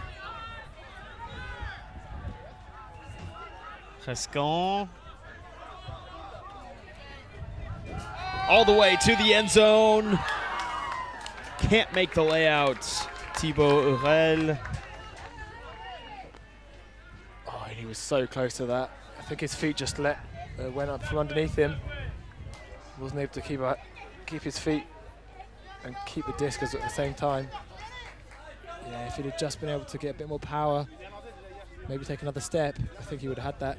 Speaker 2: Rescon. All the way to the end zone. Can't make the layout. Thibaut Urel.
Speaker 3: Oh, and he was so close to that. I think his feet just went up from underneath him. Wasn't able to keep his feet and keep the disc at the same time. Yeah, if he'd have just been able to get a bit more power, maybe take another step, I think he would have had that.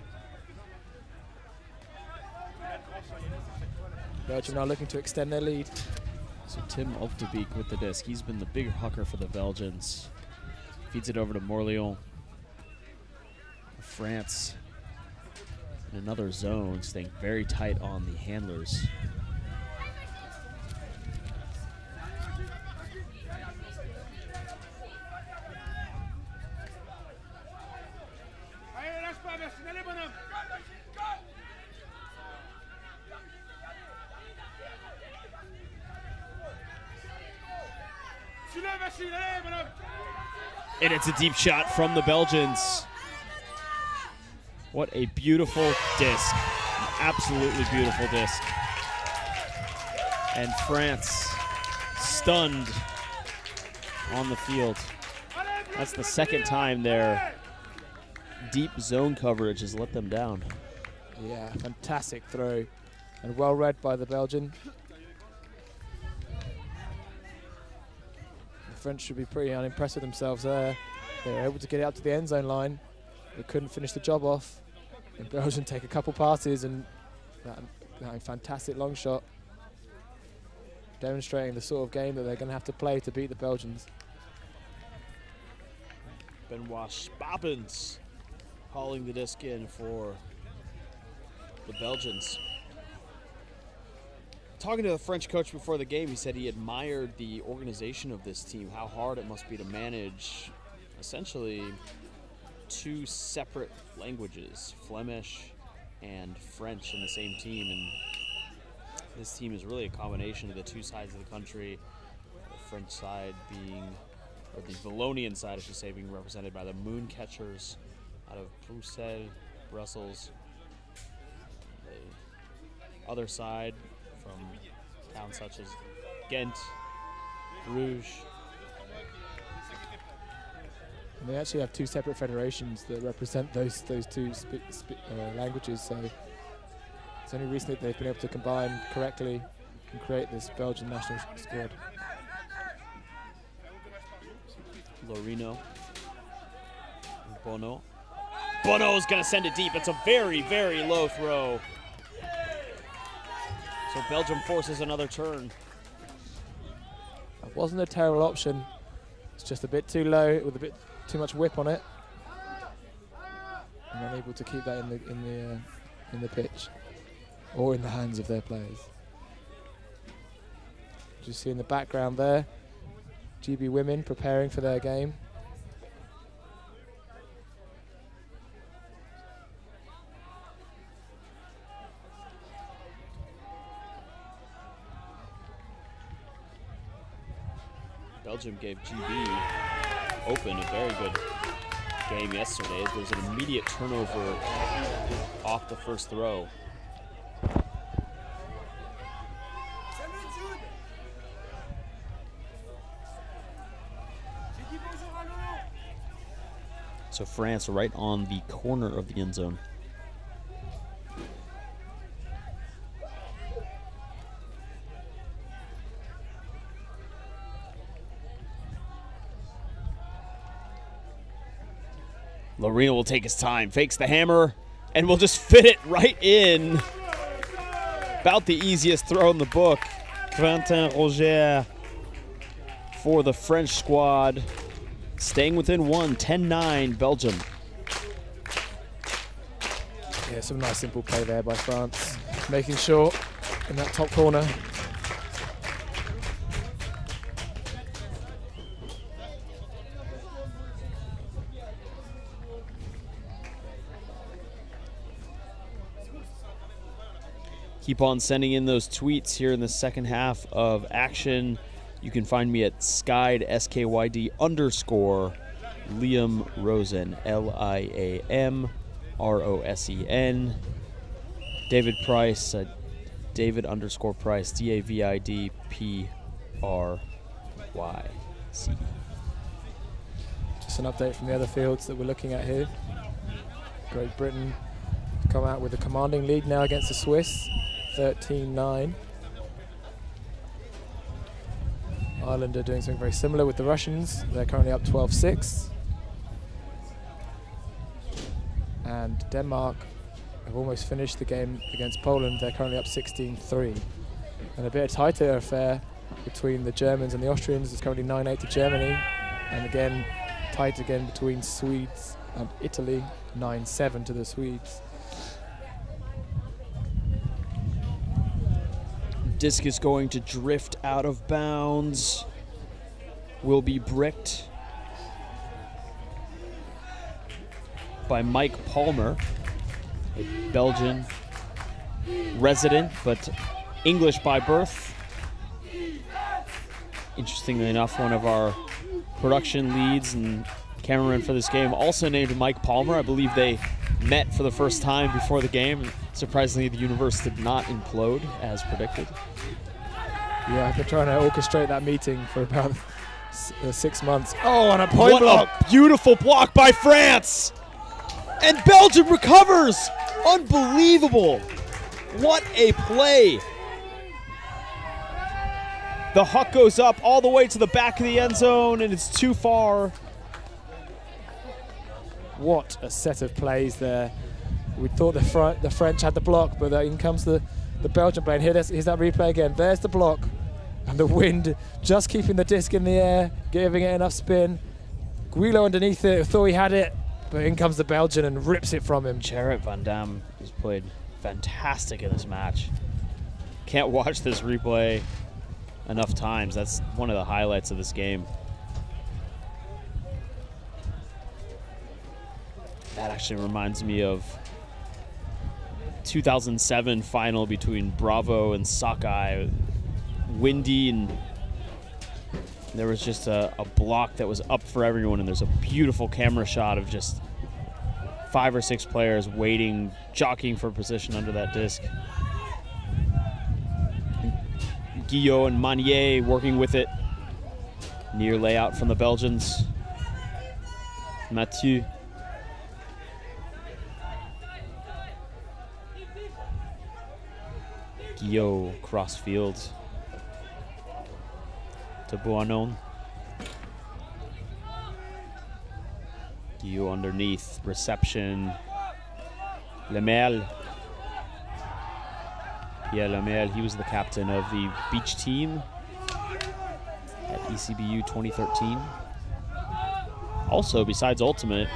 Speaker 3: Belgium now looking to extend their lead.
Speaker 2: So Tim Optebeek with the disc. He's been the bigger hooker for the Belgians. Feeds it over to Morleon. France in another zone, staying very tight on the handlers. And it's a deep shot from the Belgians. What a beautiful disc. An absolutely beautiful disc. And France stunned on the field. That's the second time their deep zone coverage has let them down.
Speaker 3: Yeah, fantastic throw and well read by the Belgian. The French should be pretty unimpressed with themselves there. They were able to get it up to the end zone line. They couldn't finish the job off. And Belgium take a couple passes and that fantastic long shot, demonstrating the sort of game that they're going to have to play to beat the Belgians.
Speaker 2: Benoit Spabens hauling the disc in for the Belgians. Talking to the French coach before the game, he said he admired the organization of this team, how hard it must be to manage essentially two separate languages, Flemish and French, in the same team. And this team is really a combination of the two sides of the country, the French side being, or the Wallonian side, I should say, being represented by the Mooncatchers out of Brussels. The other side from towns such as Ghent, Bruges.
Speaker 3: And they actually have two separate federations that represent those two languages. So it's only recently they've been able to combine correctly and create this Belgian national squad.
Speaker 2: Lorino. Bono. Bono's going to send it deep. It's a very, very low throw. So Belgium forces another turn.
Speaker 3: That wasn't a terrible option. It's just a bit too low with a bit too much whip on it, and unable to keep that in the pitch or in the hands of their players. Just see in the background there, GB women preparing for their game.
Speaker 2: Belgium gave GB Open a very good game yesterday. There was an immediate turnover off the first throw. So France right on the corner of the end zone. Lorino will take his time, fakes the hammer, and will just fit it right in. About the easiest throw in the book. Quentin Roger for the French squad. Staying within one, 10-9 Belgium.
Speaker 3: Yeah, some nice simple play there by France. Making sure in that top corner.
Speaker 2: Keep on sending in those tweets here in the second half of action. You can find me at skyd, SKYD _ Liam Rosen, LIAM ROSEN. David Price, David _ Price, DAVID PRYC.
Speaker 3: Just an update from the other fields that we're looking at here. Great Britain come out with a commanding lead now against the Swiss, 13-9. Ireland are doing something very similar with the Russians. They're currently up 12-6. And Denmark have almost finished the game against Poland. They're currently up 16-3. And a bit of tighter affair between the Germans and the Austrians. It's currently 9-8 to Germany. And again, tight again between Swedes and Italy, 9-7 to the Swedes.
Speaker 2: Disc is going to drift out of bounds. Will be bricked by Mike Palmer, a Belgian resident, but English by birth. Interestingly enough, one of our production leads and cameraman for this game, also named Mike Palmer. I believe they met for the first time before the game. Surprisingly, the universe did not implode as predicted.
Speaker 3: Yeah, I've been trying to orchestrate that meeting for about 6 months. Oh, and a point block!
Speaker 2: What a beautiful block by France! And Belgium recovers! Unbelievable! What a play! The huck goes up all the way to the back of the end zone, and it's too far.
Speaker 3: What a set of plays there. We thought the French had the block, but in comes the Belgian play. And here's that replay again. There's the block. And the wind just keeping the disc in the air, giving it enough spin. Guilo underneath it, thought he had it, but in comes the Belgian and rips it from him.
Speaker 2: Jarrett Van Dam has played fantastic in this match. Can't watch this replay enough times. That's one of the highlights of this game. That actually reminds me of 2007 final between Bravo and Sakai. Windy, and there was just a block that was up for everyone, and there's a beautiful camera shot of just 5 or 6 players waiting, jockeying for position under that disc. Guillaume and Manier working with it. Near layout from the Belgians. Mathieu. Guillaume cross field to Boanon. Guillaume underneath, reception. Lemel. Pierre Lemel, he was the captain of the beach team at ECBU 2013. Also, besides Ultimate,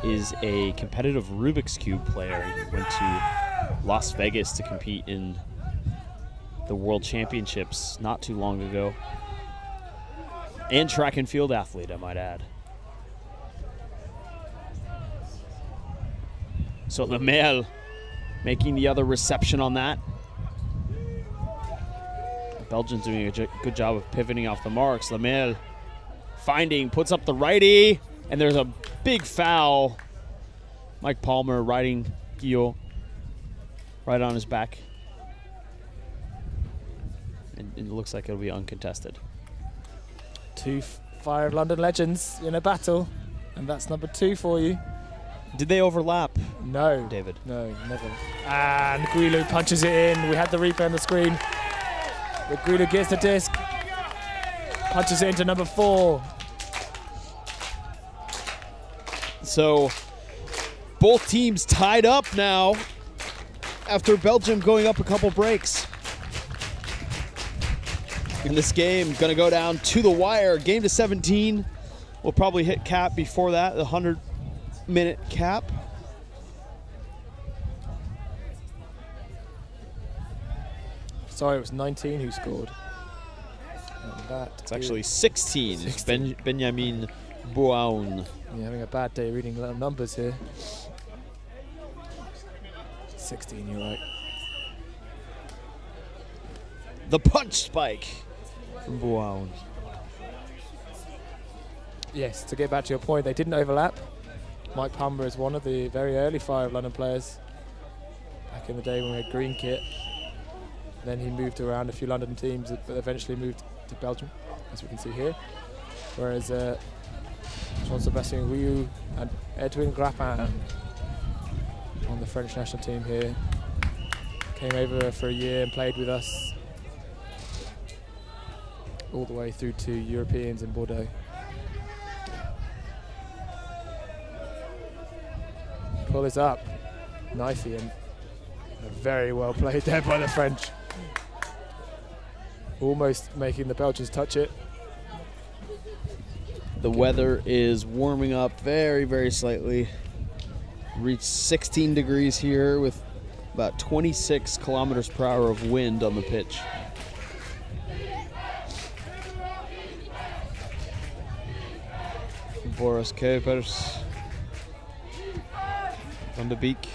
Speaker 2: is a competitive Rubik's Cube player. He went to Las Vegas to compete in the World Championships not too long ago. And track and field athlete, I might add. So Lemel making the other reception on that. Belgians doing a good job of pivoting off the marks. Lemel finding, puts up the righty, and there's a big foul. Mike Palmer riding Guillaume right on his back. And it looks like it'll be uncontested.
Speaker 3: 2 Fire of London legends in a battle, and that's number 2 for you.
Speaker 2: Did they overlap?
Speaker 3: No.
Speaker 2: David?
Speaker 3: No, never. And Guilo punches it in. We had the replay on the screen. But Guilo gets the disc, punches it into number 4.
Speaker 2: So both teams tied up now after Belgium going up a couple breaks. In this game, gonna go down to the wire. Game to 17. We'll probably hit cap before that, the 100-minute cap.
Speaker 3: Sorry, it was 19 who scored. And
Speaker 2: It's actually 16. It's Benjamin Boaun.
Speaker 3: You're having a bad day reading little numbers here. 16, you're right.
Speaker 2: The punch spike from Boaun.
Speaker 3: Yes, to get back to your point, they didn't overlap. Mike Palmer is one of the very early 5 London players back in the day when we had green kit. Then he moved around a few London teams, but eventually moved to Belgium, as we can see here. Whereas Jean-Sébastien Riou and Edwin Grappin on the French national team here came over for a year and played with us all the way through to Europeans in Bordeaux. Pull this up, knifey, and very well played there by the French. Almost making the Belgians touch it.
Speaker 4: The weather is warming up very, very slightly. Reached 16 degrees here with about 26 kilometers per hour of wind on the pitch. Boris Kuipers. Van de Beek.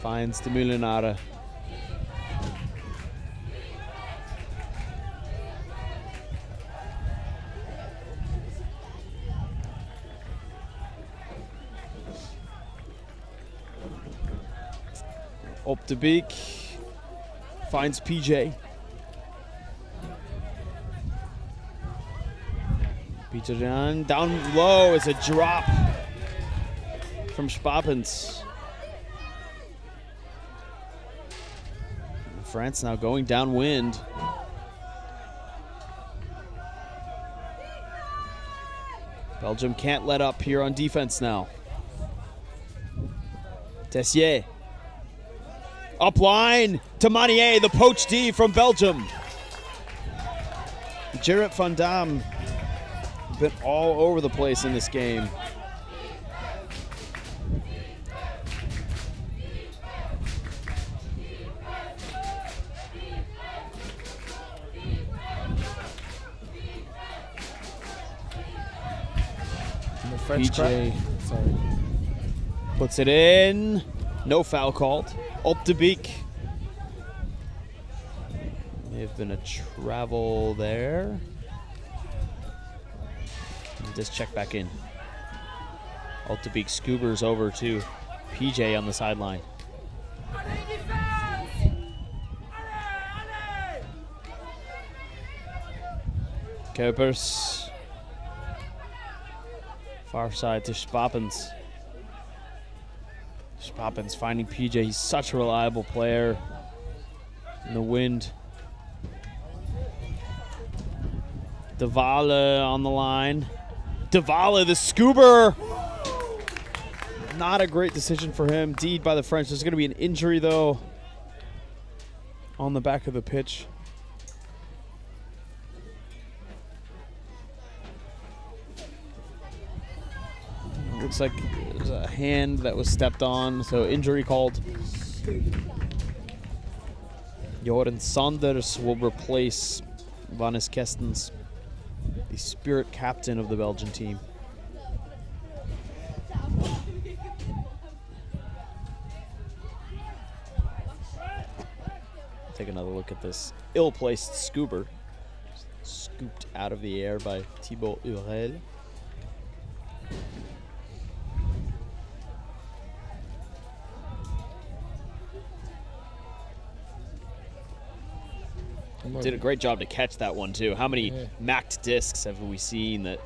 Speaker 4: Finds de Mulinare. Op de Beek finds PJ. Peter Jan down low is a drop from Spapens. France now going downwind. Belgium can't let up here on defense now. Tessier. Up line to Manier, the poach D from Belgium. Gerrit van Dam been all over the place in this game. PJ puts it in. No foul called. Op de Beek. May have been a travel there. Just check back in. Op de Beek scoobers over to PJ on the sideline. Kuipers. Far side to Spapens. Spapens finding PJ. He's such a reliable player in the wind. De Walle on the line. De Walle, the scuba. Not a great decision for him. D'd by the French. There's going to be an injury, though, on the back of the pitch. Looks like there's a hand that was stepped on, so injury called. Joren Sanders will replace Vannes Kestens, the spirit captain of the Belgian team. Take another look at this ill-placed scuba. Scooped out of the air by Thibaut Hurel. Did a great job to catch that one, too. How many macked discs have we seen that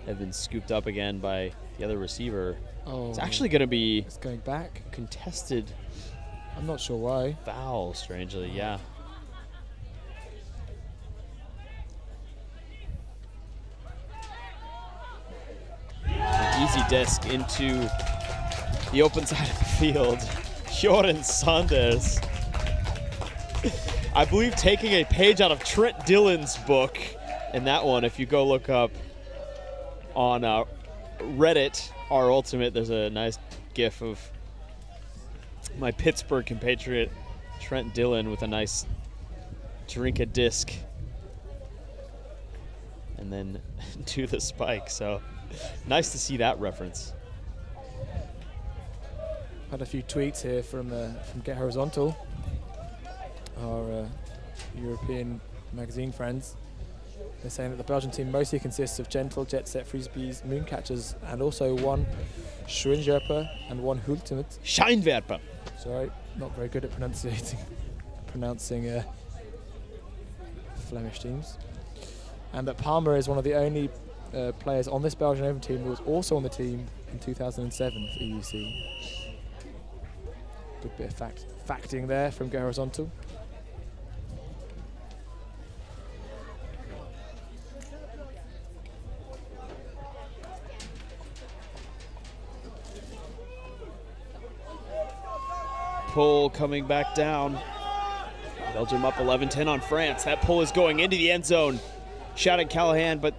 Speaker 4: have been scooped up again by the other receiver? Oh, it's actually going to be
Speaker 3: it's going back.
Speaker 2: Contested.
Speaker 3: I'm not sure why.
Speaker 2: Foul, strangely, yeah. An easy disc into the open side of the field. Joren Sanders. I believe taking a page out of Trent Dillon's book, and that one, if you go look up on Reddit, our ultimate, there's a nice gif of my Pittsburgh compatriot Trent Dillon with a nice drink a disc and then do the spike. So nice to see that reference.
Speaker 3: Had a few tweets here from Get Horizontal. our European magazine friends. They're saying that the Belgian team mostly consists of gentle, jet-set frisbees, mooncatchers, and also one Schwinwerper and one Ultimate.
Speaker 4: Scheinwerper.
Speaker 3: Sorry, not very good at pronouncing Flemish teams. And that Palmer is one of the only players on this Belgian Open team who was also on the team in 2007 for EUC. Good bit of facting there from Go Horizontal.
Speaker 4: Pull coming back down. Belgium up 11-10 on France. That pull is going into the end zone. Shouted Callahan, but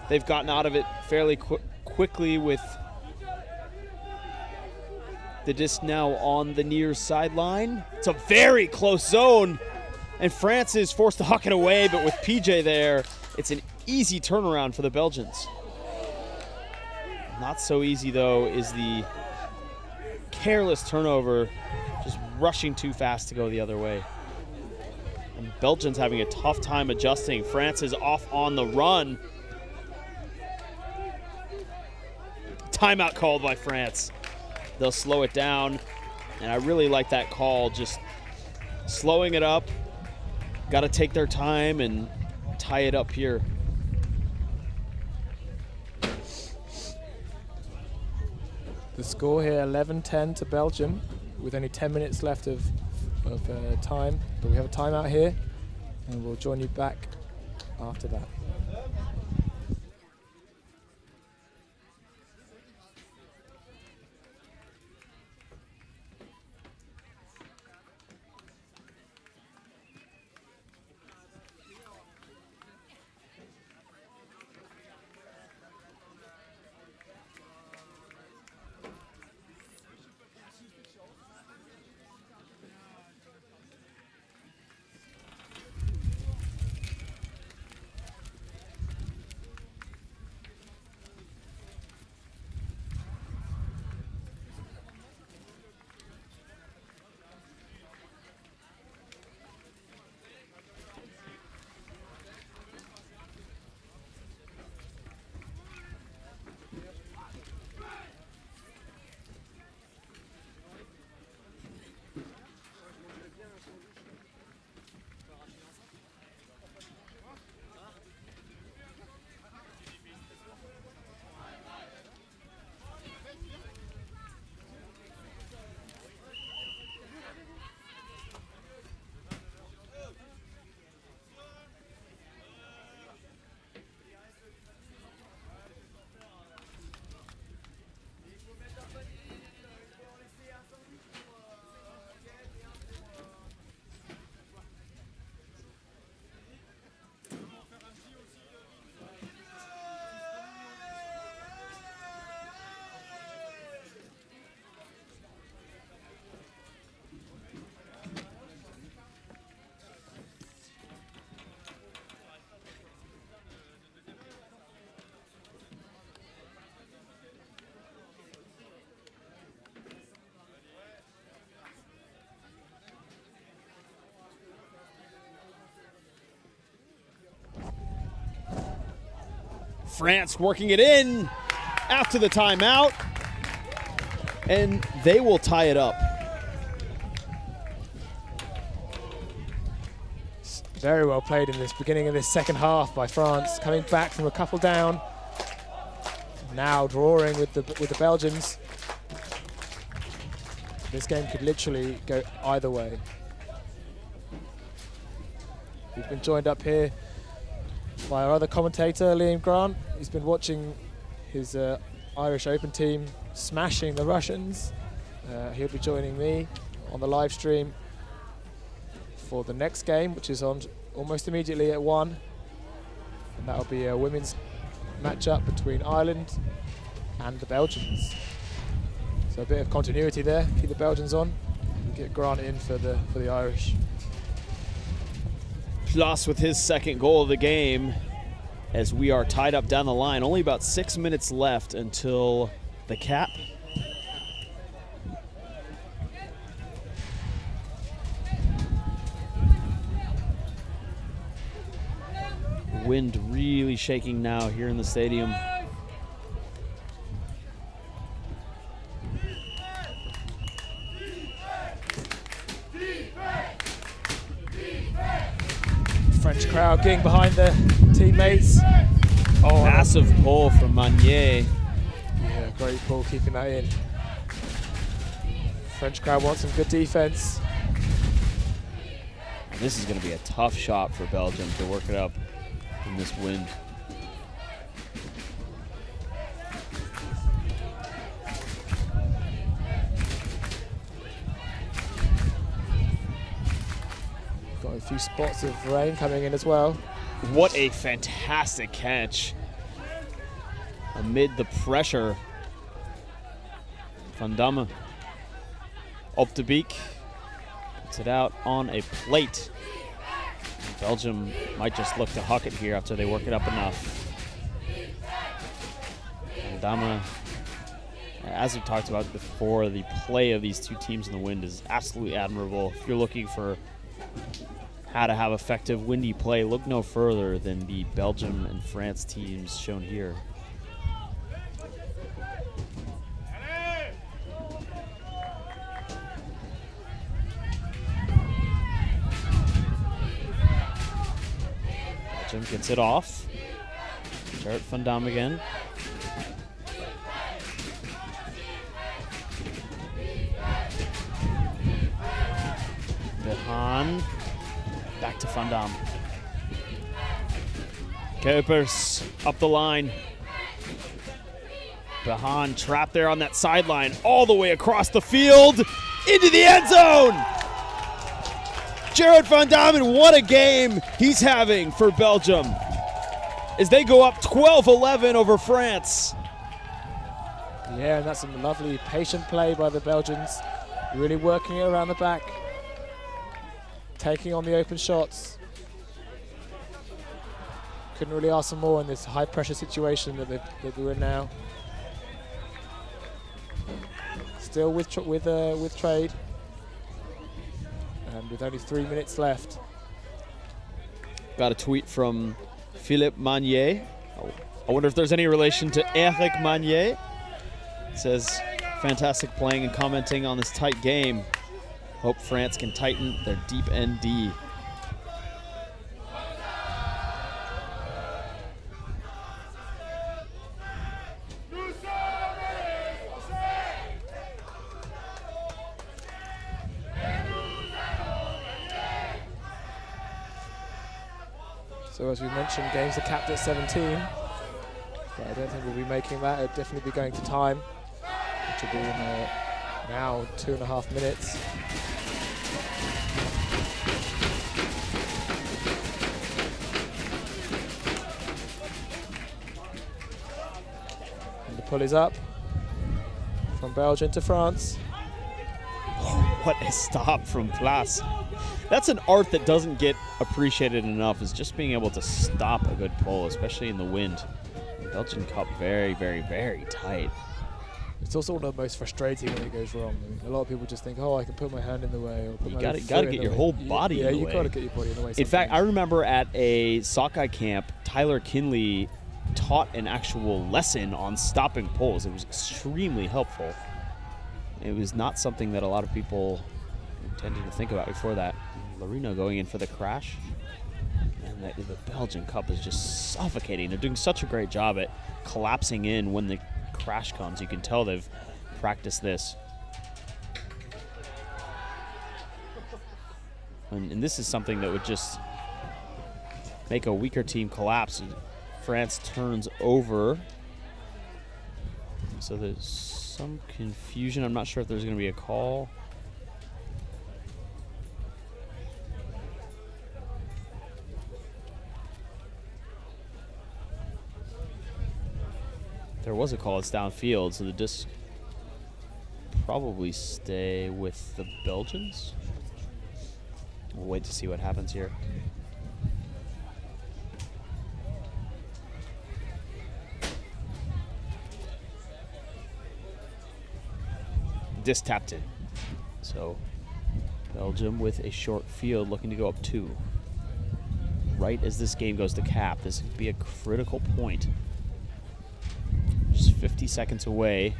Speaker 4: they've gotten out of it fairly quickly with the disc now on the near sideline. It's a very close zone, and France is forced to huck it away, but with PJ there, it's an easy turnaround for the Belgians. Not so easy, though, is the careless turnover, just rushing too fast to go the other way. And Belgians having a tough time adjusting. France is off on the run. Timeout called by France. They'll slow it down, and I really like that call, just slowing it up. Got to take their time and tie it up here.
Speaker 3: The score here, 11-10 to Belgium, with only 10 minutes left of time. But we have a timeout here, and we'll join you back after that.
Speaker 4: France working it in after the timeout, and they will tie it up.
Speaker 3: Very well played in this beginning of this second half by France, coming back from a couple down. Now drawing with the Belgians. This game could literally go either way. We've been joined up here by our other commentator, Liam Grant. He's been watching his Irish Open team smashing the Russians. He'll be joining me on the live stream for the next game, which is on almost immediately at 1. And that'll be a women's matchup between Ireland and the Belgians. So a bit of continuity there. Keep the Belgians on. We'll get Grant in for the Irish.
Speaker 4: Plus with his second goal of the game, as we are tied up down the line. Only about 6 minutes left until the cap. wind really shaking now here in the stadium.
Speaker 3: French crowd getting behind the teammates. Oh,
Speaker 4: Massive pull from Manier.
Speaker 3: yeah, great pull, keeping that in. French crowd wants some good defense.
Speaker 4: And this is going to be a tough shot for Belgium to work it up in this wind.
Speaker 3: Got a few spots of rain coming in as well.
Speaker 4: What a fantastic catch amid the pressure. Van Damme up the beak, puts it out on a plate. Belgium might just look to huck it here after they work it up enough. Van Damme, as we've talked about before, the play of these two teams in the wind is absolutely admirable. If you're looking for how to have effective windy play, look no further than the Belgium and France teams shown here. Belgium gets it off. Jared Van Damme again. Behan. Back to Van Damme. Kuipers up the line. Behan trapped there on that sideline, all the way across the field, into the end zone. Jared Van Damme, what a game he's having for Belgium as they go up 12-11 over France.
Speaker 3: Yeah, and that's some lovely patient play by the Belgians. Really working it around the back. Taking on the open shots. Couldn't really ask for more in this high pressure situation that we're in now. Still with trade, and with only 3 minutes left.
Speaker 4: Got a tweet from Philippe Manier. I wonder if there's any relation to Eric Manier. It says, fantastic playing and commenting on this tight game. Hope France can tighten their deep end D.
Speaker 3: So as we mentioned, games are capped at 17. But I don't think we'll be making that. It'll definitely be going to time, which will be in now 2.5 minutes. And the pull is up from Belgium to France.
Speaker 4: What a stop from Place. That's an art that doesn't get appreciated enough, is just being able to stop a good pull, especially in the wind. The Belgian Cup very, very, very tight.
Speaker 3: It's also one of the most frustrating when it goes wrong. I mean, a lot of people just think, oh, I can put my hand in the way. Or put
Speaker 4: You
Speaker 3: my
Speaker 4: gotta
Speaker 3: foot in
Speaker 4: get
Speaker 3: the
Speaker 4: your
Speaker 3: way.
Speaker 4: whole body in the way.
Speaker 3: Yeah, you gotta get your body in the way.
Speaker 4: In fact, I
Speaker 3: sometimes.
Speaker 4: remember at a sockeye camp, Tyler Kinley taught an actual lesson on stopping pulls. It was extremely helpful. It was not something that a lot of people tended to think about before that. Larino going in for the crash. And the Belgian Cup is just suffocating. They're doing such a great job at collapsing in when the crash comes. You can tell they've practiced this. And this is something that would just make a weaker team collapse. France turns over. So there's some confusion. I'm not sure if there's going to be a call. There was a call. It's downfield, so the disc probably stay with the Belgians. We'll wait to see what happens here. Disc tapped in. So Belgium with a short field looking to go up 2. right as this game goes to cap. This could be a critical point. Just 50 seconds away.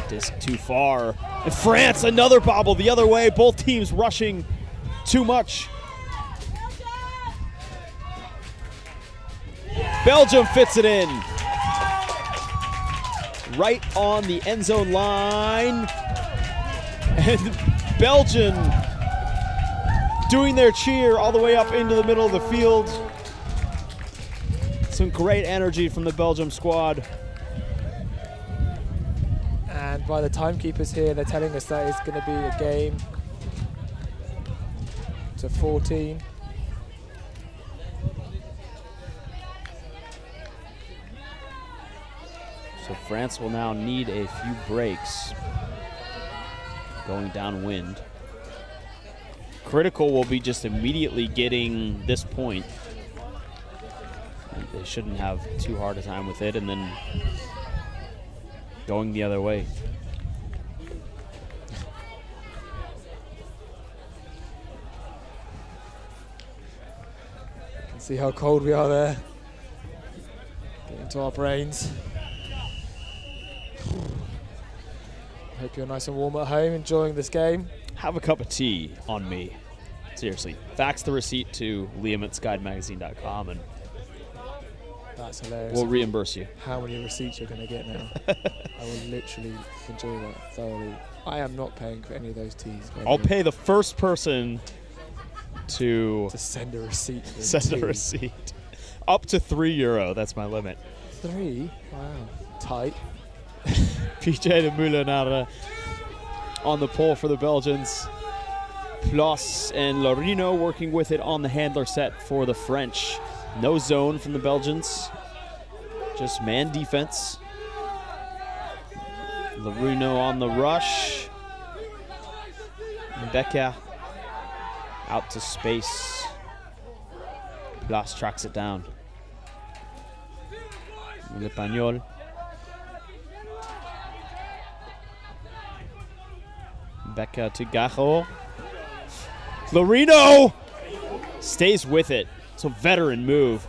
Speaker 4: Disc too far. And France, another bobble the other way. Both teams rushing too much. Belgium fits it in. Right on the end zone line. And Belgium doing their cheer all the way up into the middle of the field. Some great energy from the Belgium squad.
Speaker 3: And by the timekeepers here, they're telling us that it's going to be a game to 14.
Speaker 4: So France will now need a few breaks going downwind. Critical will be just immediately getting this point. They shouldn't have too hard a time with it, and then going the other way.
Speaker 3: See how cold we are there. Get into our brains. Hope you're nice and warm at home, enjoying this game.
Speaker 4: Have a cup of tea on me. Seriously. Fax the receipt to liam@skydmagazine.com and
Speaker 3: That's hilarious.
Speaker 4: we'll reimburse you.
Speaker 3: How many receipts you're going to get now. I will literally enjoy that thoroughly. I am not paying for any of those teas.
Speaker 4: I'll pay the first person to
Speaker 3: send a receipt. For
Speaker 4: send a receipt. Up to €3, that's my limit.
Speaker 3: 3? Wow. Tight.
Speaker 4: PJ de Moulinard on the pole for the Belgians. Ploss and Lorino working with it on the handler set for the French. No zone from the Belgians. Just man defense. Lorino on the rush. Becca out to space. Ploss tracks it down. L'Espagnol. Becca to Gajo. Lorino stays with it. So veteran move.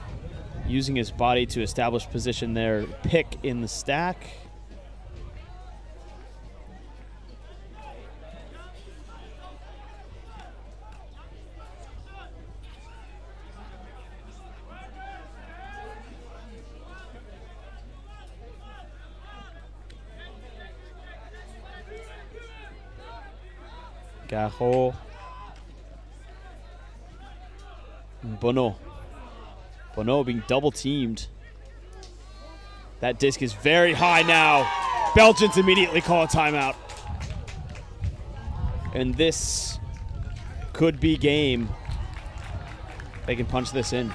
Speaker 4: Using his body to establish position there. Pick in the stack. Gajo. Bono. Bono being double teamed. That disc is very high now. Belgians immediately call a timeout. And this could be game. They can punch this in.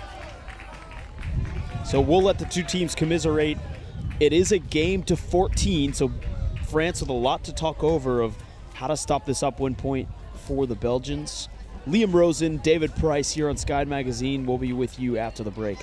Speaker 4: So we'll let the two teams commiserate. It is a game to 14, so France with a lot to talk over of how to stop this up 1 point for the Belgians. Liam Rosen, David Price here on Sky Magazine. We'll be with you after the break.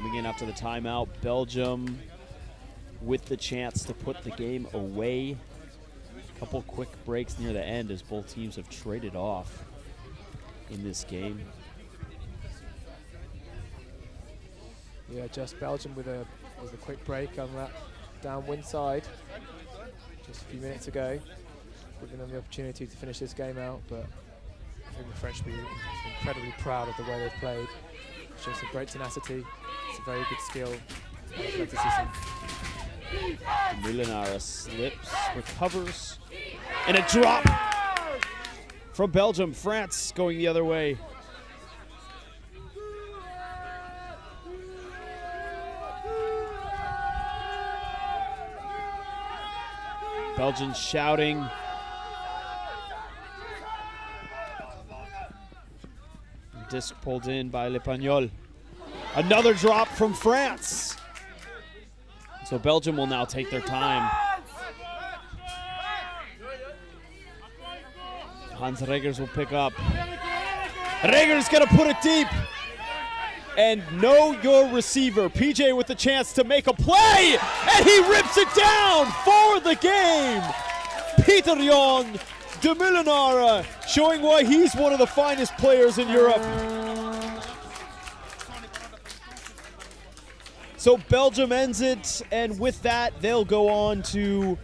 Speaker 4: Coming in after the timeout, Belgium with the chance to put the game away. A couple quick breaks near the end as both teams have traded off in this game.
Speaker 3: Yeah, just Belgium with a quick break on that downwind side just a few minutes ago, giving them the opportunity to finish this game out. But I think the French will be incredibly proud of the way they've played. Shown some great tenacity. It's a very good skill. Athleticism.
Speaker 4: Molinara slips, recovers, and a drop from Belgium. France going the other way. Belgian shouting. Disc pulled in by Lepagnol. Another drop from France. So Belgium will now take their time. Hans Regers will pick up. Regers gonna put it deep. And know your receiver. PJ with the chance to make a play, and he rips it down for the game. Peter Jan de Molinara showing why he's one of the finest players in Europe. So Belgium ends it, and with that, they'll go on to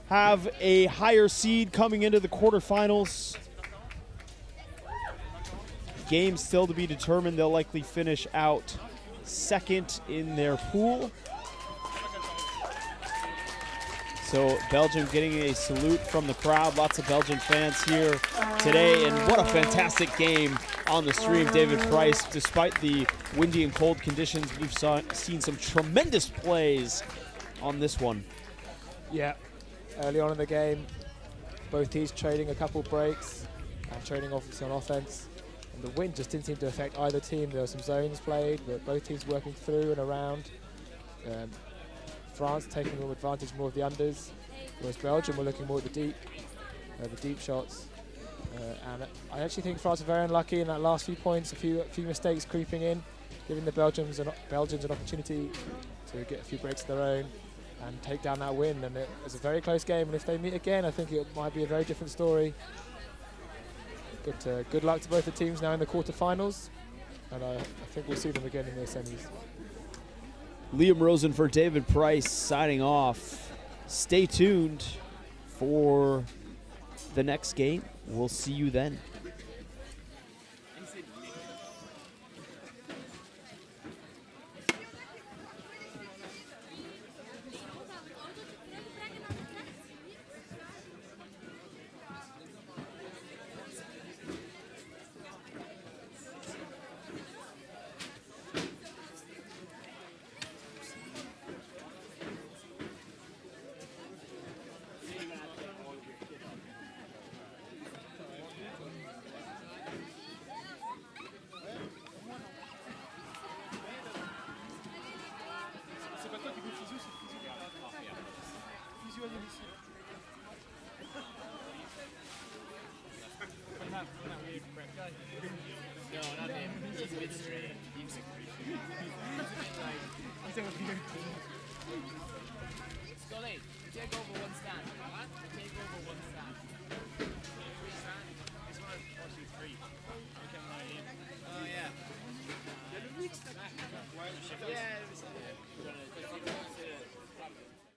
Speaker 4: have a higher seed coming into the quarterfinals. Game still to be determined. They'll likely finish out second in their pool. So Belgium getting a salute from the crowd. Lots of Belgian fans here today, and what a fantastic game on the stream. David Price, despite the windy and cold conditions, we've seen some tremendous plays on this one.
Speaker 3: Yeah, early on in the game, both teams trading a couple breaks and trading offense on offense. And the wind just didn't seem to affect either team. There were some zones played, but both teams working through and around. France taking more advantage more of the unders, whereas Belgium were looking more at the deep shots. And I actually think France are very unlucky in that last few points. A few mistakes creeping in, giving the Belgians an opportunity to get a few breaks of their own and take down that win. And it was a very close game. And if they meet again, I think it might be a very different story. But good luck to both the teams now in the quarterfinals, and I think we'll see them again in the semis.
Speaker 4: Liam Rosen for David Price signing off. Stay tuned for the next game. We'll see you then.
Speaker 6: Yeah,